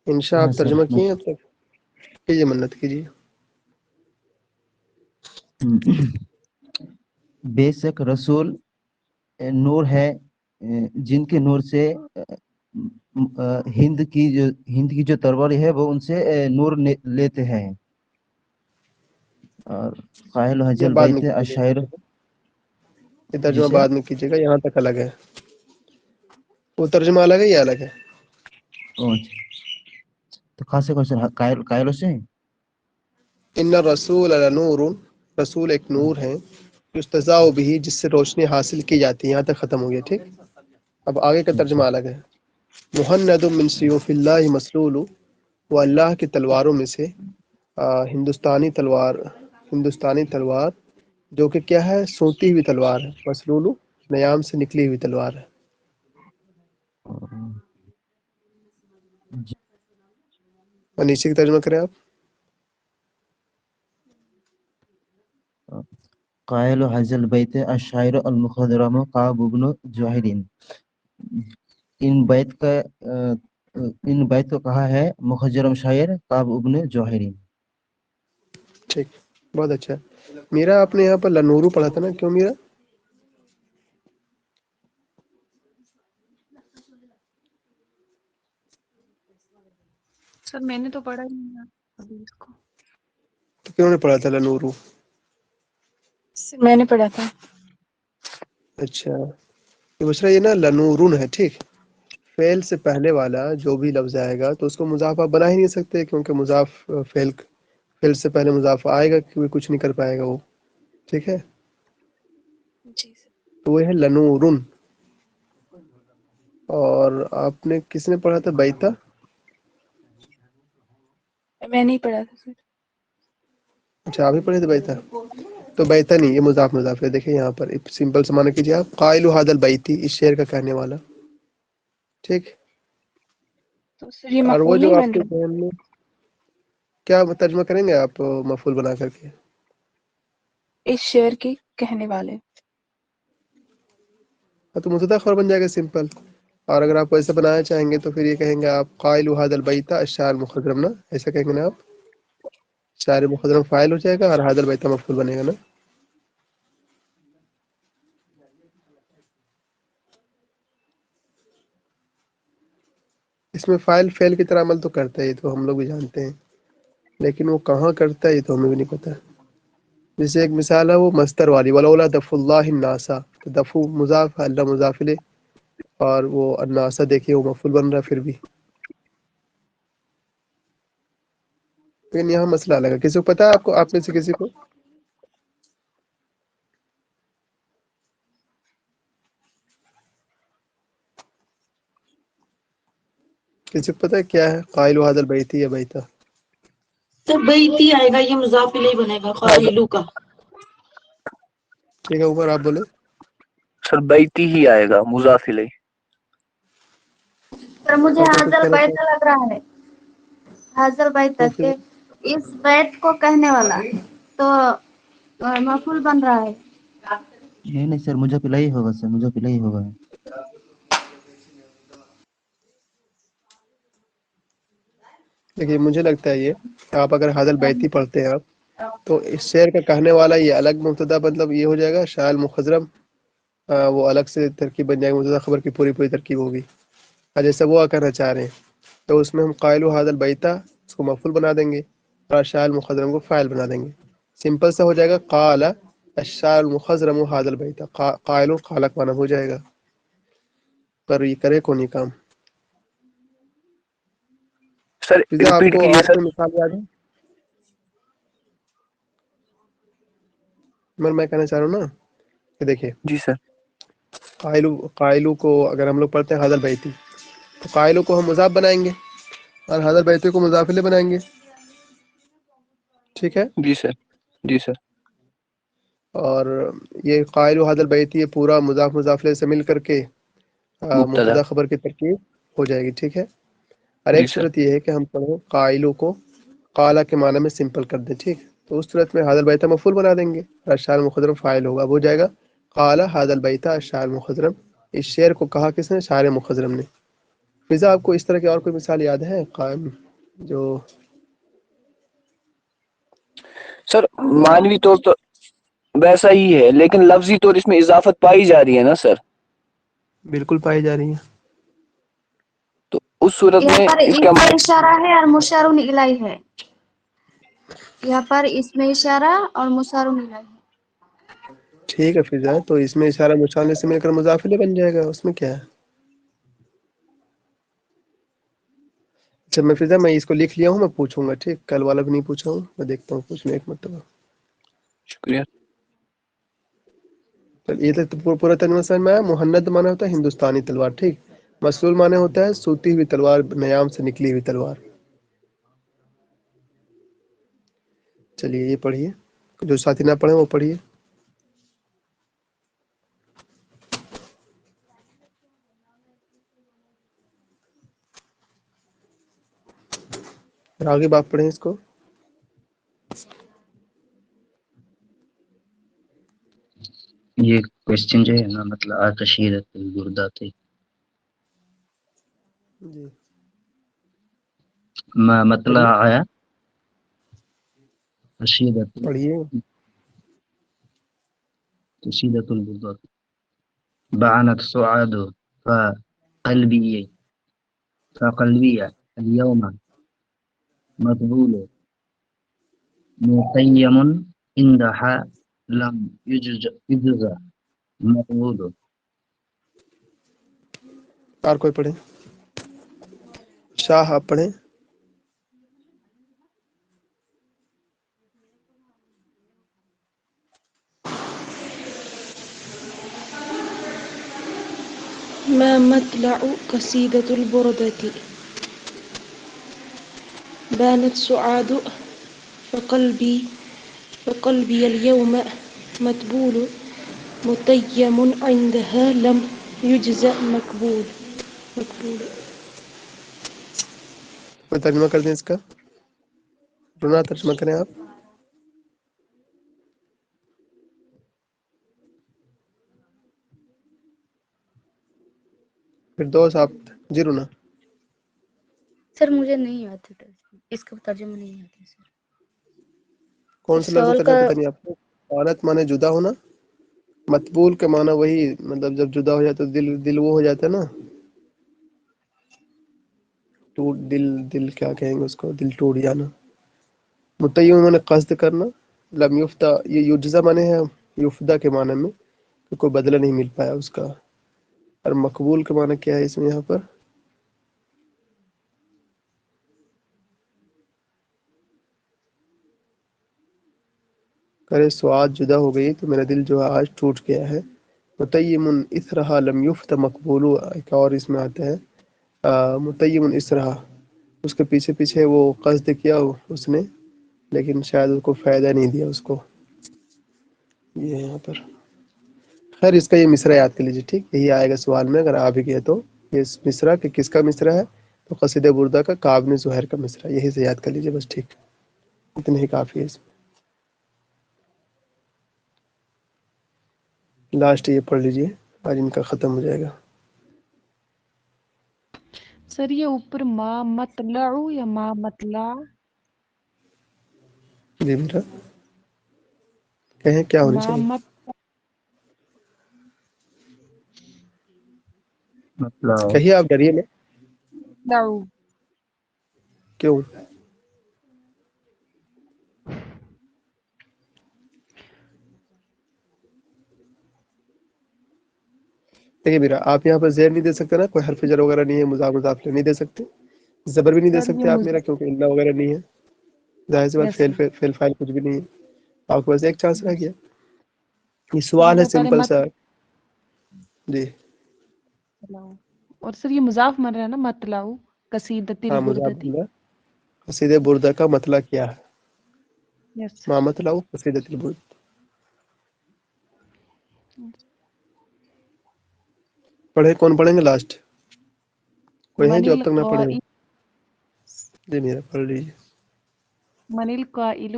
انشاء ہاں آپ سر ترجمہ میں. کیے ہیں اب تک؟ کیجیے منت کیجیے. بے شک رسول نور ہے جن کے نور سے ہند کی جو تلوار ہے وہ ان سے نور لیتے ہیں. اور قائل یہ حجل بعد میں بیت کیجیے الشاعر. گا، یہ جی ترجمہ سر. بعد میں کیجیے گا، یہاں تک الگ ہے. وہ ترجمہ الگ ہے یہ الگ ہے. تو خاص کوشچن قائل سے. ان الرسول لنور، رسول ایک نور ہے. یستضاء به جس سے روشنی حاصل کی جاتی ہے. یہاں تک ختم ہو گیا. ٹھیک. اب آگے کا اچھا ترجمہ الگ ہے. مہند من سیوف اللہ مسلول، وہ اللہ کی تلواروں میں سے ہندوستانی تلوار جو کہ کیا ہے، سوتی ہوئی تلوار ہے. مسلول نیام سے نکلی ہوئی تلوار ہے. اور نیچے کی ترجمہ کریں آپ. قائل حضل بیت الشاعر المخضرم کعب بن زہیر. ان بیت کو کہا ہے مخضرم شاعر کعب بن زہیر. ٹھیک، بہت اچھا. میرا آپ نے یہاں پر لنورو پڑھا تھا نا، کیوں میرا؟ سر میں نے تو پڑھا ہی نہیں ہے ابھی اس کو. تو کیوں نے پڑھا تھا لنورو؟ میں نے پڑھا تھا. اچھا، یہ بشرا یہ نا لنورن ہے. ٹھیک، فعل سے پہلے والا جو بھی لفظ آئے گا تو اس کو مضاف آپ بنا ہی نہیں سکتے، کیونکہ مضاف فعل سے پہلے مضاف آئے گا کیونکہ کچھ نہیں کر پائے گا وہ. ٹھیک ہے، جی سر. تو وہ ہے لنورن. اور آپ نے کس نے پڑھا تھا بیتا؟ میں نہیں پڑھا تھا سر. اچھا، آپ ہی پڑھے تھے بیتا. تو بیتا نہیں، یہ مضاف مضاف ہے. دیکھیں یہاں پر سمپل سے معنی کیجیے آپ، قائل هذا البیتی، اس شعر کا کہنے والا. ٹھیک، تو سر یہ اور وہ مفعول جو نہیں آپ بن کے رہا. ذہن میں کیا ترجمہ کریں گے آپ مفعول بنا کر کے؟ اس شعر کے کہنے والے. تو مبتدا خبر بن جائے گا سمپل. اور اگر آپ ایسا بنانا چاہیں گے تو پھر یہ کہیں گے آپ قائل هذا البیت الشاعر المخضرم نا، ایسا کہیں گے نا آپ. شاعر مخضرم فاعل ہو جائے گا اور هذا البیت مفعول بنے گا نا. اس میں فاعل فعل کی طرح عمل تو کرتا ہے، یہ تو ہم لوگ بھی جانتے ہیں، لیکن وہ کہاں کرتا ہے یہ تو ہمیں بھی نہیں پتا. جیسے ایک مثال ہے وہ مصدر والی، ولولا دفع اللہ الناس، تو دفع مضاف، اللہ مضاف الیہ، اور وہ الناس دیکھیے وہ مفعول بن رہا ہے پھر بھی. لیکن یہاں مسئلہ الگ ہے. کسی کو پتا ہے آپ میں سے کسی کو؟ کسی کو پتا ہے کیا ہے قائل هذا البیت یا بیتا؟ سر بیتی آئے گا، یہ مضاف الیہ بنے گا قائلو کا. ٹھیک ہے، عمر آپ بولے. سر بیتی ہی آئے گا مضاف الیہ. پر مجھے اور کوئی کچھ حاضر کہنا بیت چاہتے لگ رہا ہے، حاضر بیت تو پھر کہ اس بیت کو کہنے والا تو مفعول بن رہا ہے. نہیں سر، مجھے پلا ہی ہوگا سر، مجھے پلا ہی ہوگا. دیکھیے مجھے لگتا ہے یہ آپ اگر حاضر بیتی پڑھتے ہیں آپ تو اس شعر کا کہنے والا یہ الگ مبتدا، مطلب یہ ہو جائے گا شاعر مخضرم، وہ الگ سے ترکیب بن جائے گا، مبتدا خبر کی پوری ترکیب ہوگی. اور جیسے وہ کہنا چاہ رہے ہیں تو اس میں ہم قائل هذا البیت اس کو مفعول بنا دیں گے اور شاعر مخضرم کو فاعل بنا دیں گے. سمپل سا ہو جائے گا قال الشاعر المخضرم هذا البیت، قائل قال کا معنی ہو جائے گا. پر یہ کرے کون یہ کام؟ سر فضا آپ ریپیٹ کو کیجیے اور سر. کوئی مثال یاد ہے؟ میں کہنا چاہ رہا ہوں نا کہ دیکھیے جی سر. قائلو کو اگر ہم لوگ پڑھتے ہیں حاضر بیتی تو قائلو کو ہم مضاف بنائیں گے اور حاضر بیتی کو مضاف الیہ بنائیں گے. ٹھیک ہے، جی سر. جی سر. اور یہ قائل حاضر بیتی یہ پورا مضاف الیہ سے مل کر کے مبتدا. مبتدا خبر کی ترکیب ہو جائے گی. ٹھیک ہے، اور جی ایک سر. صورت یہ ہے کہ ہم پڑھیں قائلو کو قالا کے معنی میں سمپل کر دیں. ٹھیک، تو اس صورت میں حاضر بیت مفعول بنا دیں گے اور شاعر مخضرم فاعل ہوگا، وہ ہو جائے گا قال هذا البیت الشاعر مخضرم. اس شعر کو کہا کس نے؟ شاعر مخضرم نے. فضا آپ کو اس طرح کی اور کوئی مثال یاد ہے قائم جو؟ سر مانوی طور تو ویسا ہی ہے، لیکن لفظی طور اس میں اضافت پائی جا رہی ہے نا سر. بالکل پائی جا رہی ہیں. تو اس صورت یہاں میں پر اس کا اس میں اشارہ ہے اور مشار الیہ ہے. یہاں پر اس میں اشارہ اور مشار الیہ ہے. ٹھیک ہے فضا، تو اس میں اشارہ مشار سے مل کر مضاف الیہ بن جائے گا، اس میں کیا ہے. اچھا میں فضا میں اس کو لکھ لیا ہوں، میں پوچھوں گا. ٹھیک، کل والا بھی نہیں پوچھا ہوں، میں دیکھتا ہوں پوچھنے ایک مرتبہ. شکریہ. یہ تو پورا ترجمہ سمجھ میں آیا. مہند مانا ہوتا ہے ہندوستانی تلوار. ٹھیک، مسلول مانے ہوتا ہے سوتی ہوئی تلوار، نیام سے نکلی ہوئی تلوار. چلیے یہ پڑھیے، جو ساتھی نہ پڑھیں وہ پڑھیے. راغب آپ پڑھیں اس کو. یہ کوشچن جو ہے نا مطلب کشیدت البردہ تھے جی مطلب آیا پڑھیے. کشیدت البردہ بعنت سعاد فقلبی اليوم مطبول مقیم عندها لم يجز مقبول. اور کوئی پڑھیں. شاہ آپ پڑھیں. ما مطلع قصيدة البردة بانت سعاد فقلبي اليوم مطبول متيم عندها لم يجزأ مقبول. کوئی ترجمہ کر دیں اس کا. رونا ترجمہ کریں آپ. پھر دوست آپ. جی رونا. سر مجھے نہیں آتا اس کا ترجمہ نہیں آتا سر. کون سے لفظ سوال ترجمہ کا پتہ نہیں آپ کو. عورت مانے جدا ہونا. مطبول کے معنی وہی مطلب جب جدا ہو جاتا ہے دل وہ ہو جاتا ہے نا. ٹوٹ دل کیا کہیں گے اس کو. دل ٹوٹ جانا. متیم مانے قصد کرنا. لم یفتا یہ یجزا مانے ہے یفدا کے معنی میں کہ کوئی بدلہ نہیں مل پایا اس کا. اور مقبول کے معنی کیا ہے اس میں یہاں پر. کرے سعاد جدا ہو گئی تو میرا دل جو ہے آج ٹوٹ گیا ہے. متیم اثرها لم یفت مقبول. ایک اور اس میں آتا ہے متیم اثرها اس کے پیچھے پیچھے وہ قصد کیا اس نے لیکن شاید اس کو فائدہ نہیں دیا اس کو. یہ ہے یہاں پر. خیر اس کا یہ مصرع یاد کر لیجیے ٹھیک. یہی آئے گا سوال میں اگر آپ ہی گئے تو. یہ مصرع کہ کس کا مصرع ہے تو قصیدہ بردہ کا کعب بن زہیر کا مصرع. یہی سے یاد کر لیجیے بس ٹھیک. اتنے ہی کافی ہے اس میں. لاسٹ یہ پڑھ لیجیے آج ان کا ختم ہو جائے گا. سر یہ اوپر ما مطلع یا ما مطلع. جی میرا کہیں کیا ہونی ما چاہیے. مطلب کہیے آپ ڈریے میں. مطلع. کیوں. دیکھیے میرا آپ یہاں پر زیر نہیں دے سکتے نا. کوئی حرف جر وغیرہ نہیں ہے. مضاف مضاف نہیں دے سکتے. زبر بھی نہیں دے سر یہ سکتے آپ میرا کیونکہ اللہ وغیرہ نہیں ہے. ظاہر سی بات یس سر. فیل فائل کچھ بھی نہیں ہے. آپ کے پاس ایک چانس رہ گیا. یہ تو سوال ہے اگر پہلے سمپل مت سا. جی اور سر یہ مضاف مر رہا ہے نا مطلع قصیدت ہاں مضاف البردتی. بندہ. قصیدہ بردہ کا مطلع کیا ہے. یس سر. ما مطلع قصیدۃ البردہ. پڑھے کون پڑھیں گے لاسٹ. کوئی ہیں من جو اب تک نہ پڑھے ہو. القائل جی میرا پڑھ لیجیے. من القائل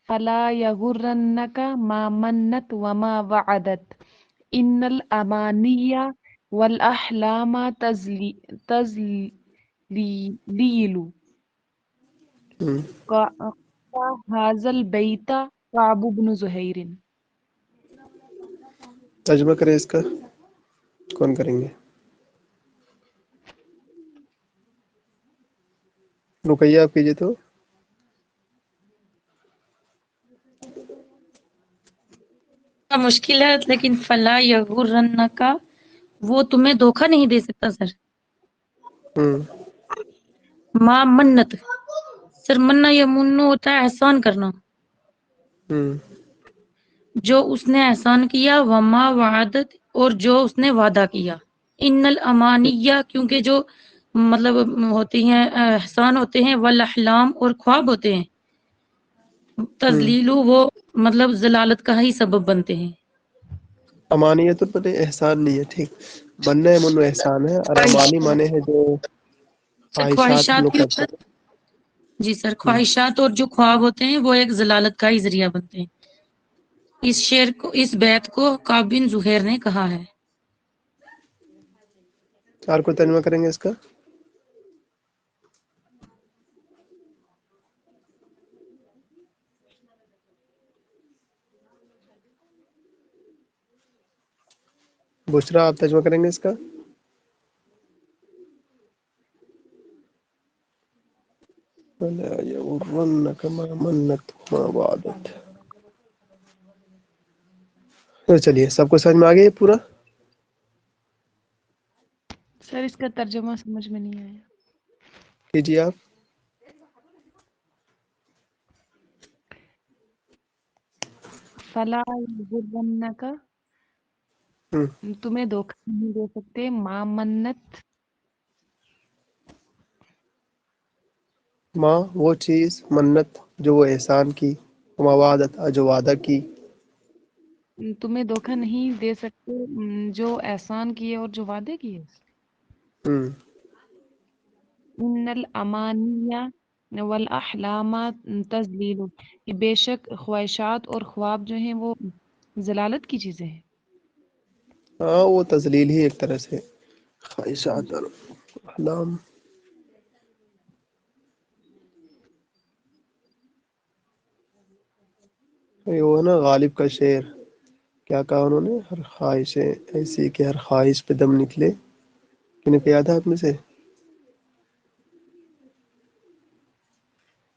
فلا يغرنك ما منت وما وعدت ان الاماني والاحلام تزليل ہوں. هذا البيت كعب بن زهير. ترجمہ کریں اس کا. کون کریں گے. رقیہ آپ کیجیے تو. مشکل ہے لیکن فلا یغرنک وہ تمہیں دھوکہ نہیں دے سکتا سر. ہوں. ما منت سر مننا یا منو ہوتا ہے احسان کرنا. ہوں. جو اس نے احسان کیا وما وعدت اور جو اس نے وعدہ کیا. ان الامانیہ کیونکہ جو مطلب ہوتی ہیں احسان ہوتے ہیں والاحلام اور خواب ہوتے ہیں تزلیلو وہ مطلب ضلالت کا ہی سبب بنتے ہیں. امانیت تو احسان نہیں ہے ٹھیک. منع منو احسان ہے. اور امانی مانے ہے جو خواہشات ہم لوگ کرتے ہیں. جی سر، خواہشات اور جو خواب ہوتے ہیں وہ ایک ضلالت کا ہی ذریعہ بنتے ہیں. اس شعر کو، اس بیت کو کعب بن زہیر نے کہا ہے. اور کوئی ترجمہ کریں گے اس کا؟ بشرا، آپ ترجمہ کریں گے اس کا؟ وَلَا يَغُرَّنَّكَ مَا مَنَّتْ مَا وَعَدَتْ. تو چلیے، سب کو سمجھ میں آ گیا یہ پورا؟ سر اس کا ترجمہ سمجھ میں نہیں آیا. کیجیے آپ. فلا یغرنک، تمہیں دھوکہ نہیں دے سکتے، ما منت، ماں وہ چیز، منت جو وہ احسان کی، موادت جو وعدہ کی. تمہیں دھوکہ نہیں دے سکتے جو احسان کیے اور جو وعدے کیے. ان الامانیہ والاحلام تذلیل، کہ بے شک خواہشات اور خواب جو ہیں وہ ضلالت کی چیزیں ہیں. ہاں وہ تذلیل ہی ایک طرح سے خواہشات اور احلام. وہ ہے نا غالب کا شعر، کیا کہا انہوں نے؟ ہر خواہشیں ایسی کہ ہر خواہش پہ دم نکلے. کن کو یاد ہے آپ میں سے؟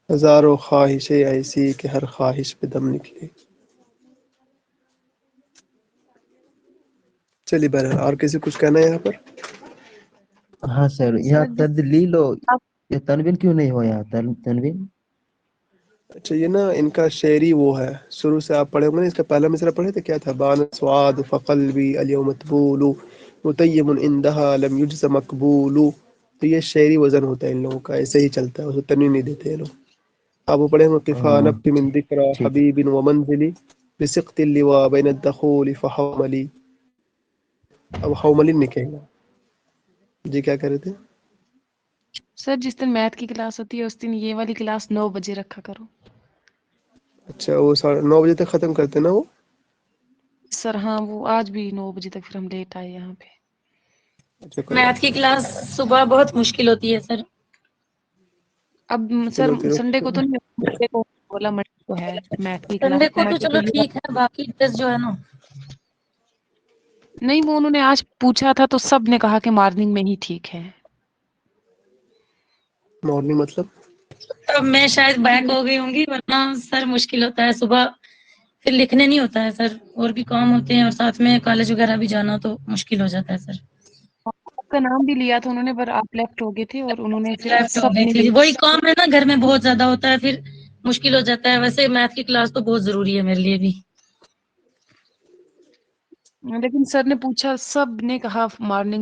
ہزاروں خواہشیں ایسی کہ ہر خواہش پہ دم نکلے. چلیے بہرحال، اور کسی کچھ کہنا ہے یہاں پر؟ ہاں سر، یہاں تدلیل ہو، یہ تنوین کیوں نہیں ہو یہاں تنوین؟ اچھا یہ نا ان کا شعری وہ ہے، شروع سے آپ پڑھے ہوں گے. اس کا پہلا مصرع پڑھے تھے، کیا تھا؟ بان سعاد فقلبی اليوم مطبول متیم عندها لم یجز مقبول. تو یہ شعری وزن ہوتا ہے ان لوگوں کا، ایسے ہی چلتا ہے، اس کو تنوین نہیں دیتے یہ لوگ. آپ وہ پڑھے ہوں گے، قفا نبت من ذکر حبیب ومنزلی بسقط اللواء بین الدخول فحوملی. اب حوملی نکلے گا. جی کیا کہہ رہے تھے؟ سر جس دن میتھ کی کلاس ہوتی ہے اس دن یہ والی کلاس 9 بجے رکھا کرو. اچھا وہ 9:30 بجے تک ختم کرتے نا وہ؟ سر ہاں، وہ آج بھی 9 بجے تک، پھر ہم لیٹ آئے یہاں پہ. اچھا کوئی میتھ بات کی کلاس صبح بہت مشکل ہوتی ہے سر. اب سر سنڈے کو تو نہیں، منڈے کو بولا، منڈے کو ہے میتھ کی سنڈے کلاس. کو تو چلو ٹھیک ہے، باقی ٹیسٹ جو ہے نا، نہیں وہ انہوں نے آج پوچھا تھا تو سب نے کہا کہ مارننگ میں ہی ٹھیک ہے. مارننگ مطلب؟ اب میں شاید بیک ہو گئی ہوں گی، ورنہ سر مشکل ہوتا ہے صبح، پھر لکھنے نہیں ہوتا ہے سر، اور بھی کام ہوتے ہیں اور ساتھ میں کالج وغیرہ بھی جانا، تو مشکل ہو جاتا ہے سر. آپ کا نام بھی لیا تھا انہوں نے، پر آپ لیفٹ ہو گئے تھے اور انہوں نے پھر لیفٹ ہو سب گئی نے تھی. وہی کام ہے نا، گھر میں بہت زیادہ ہوتا ہے، پھر مشکل ہو جاتا ہے. ویسے میتھ کی کلاس تو بہت ضروری ہے میرے لیے بھی. لیکن سر نے پوچھا، سب نے کہا مارننگ میں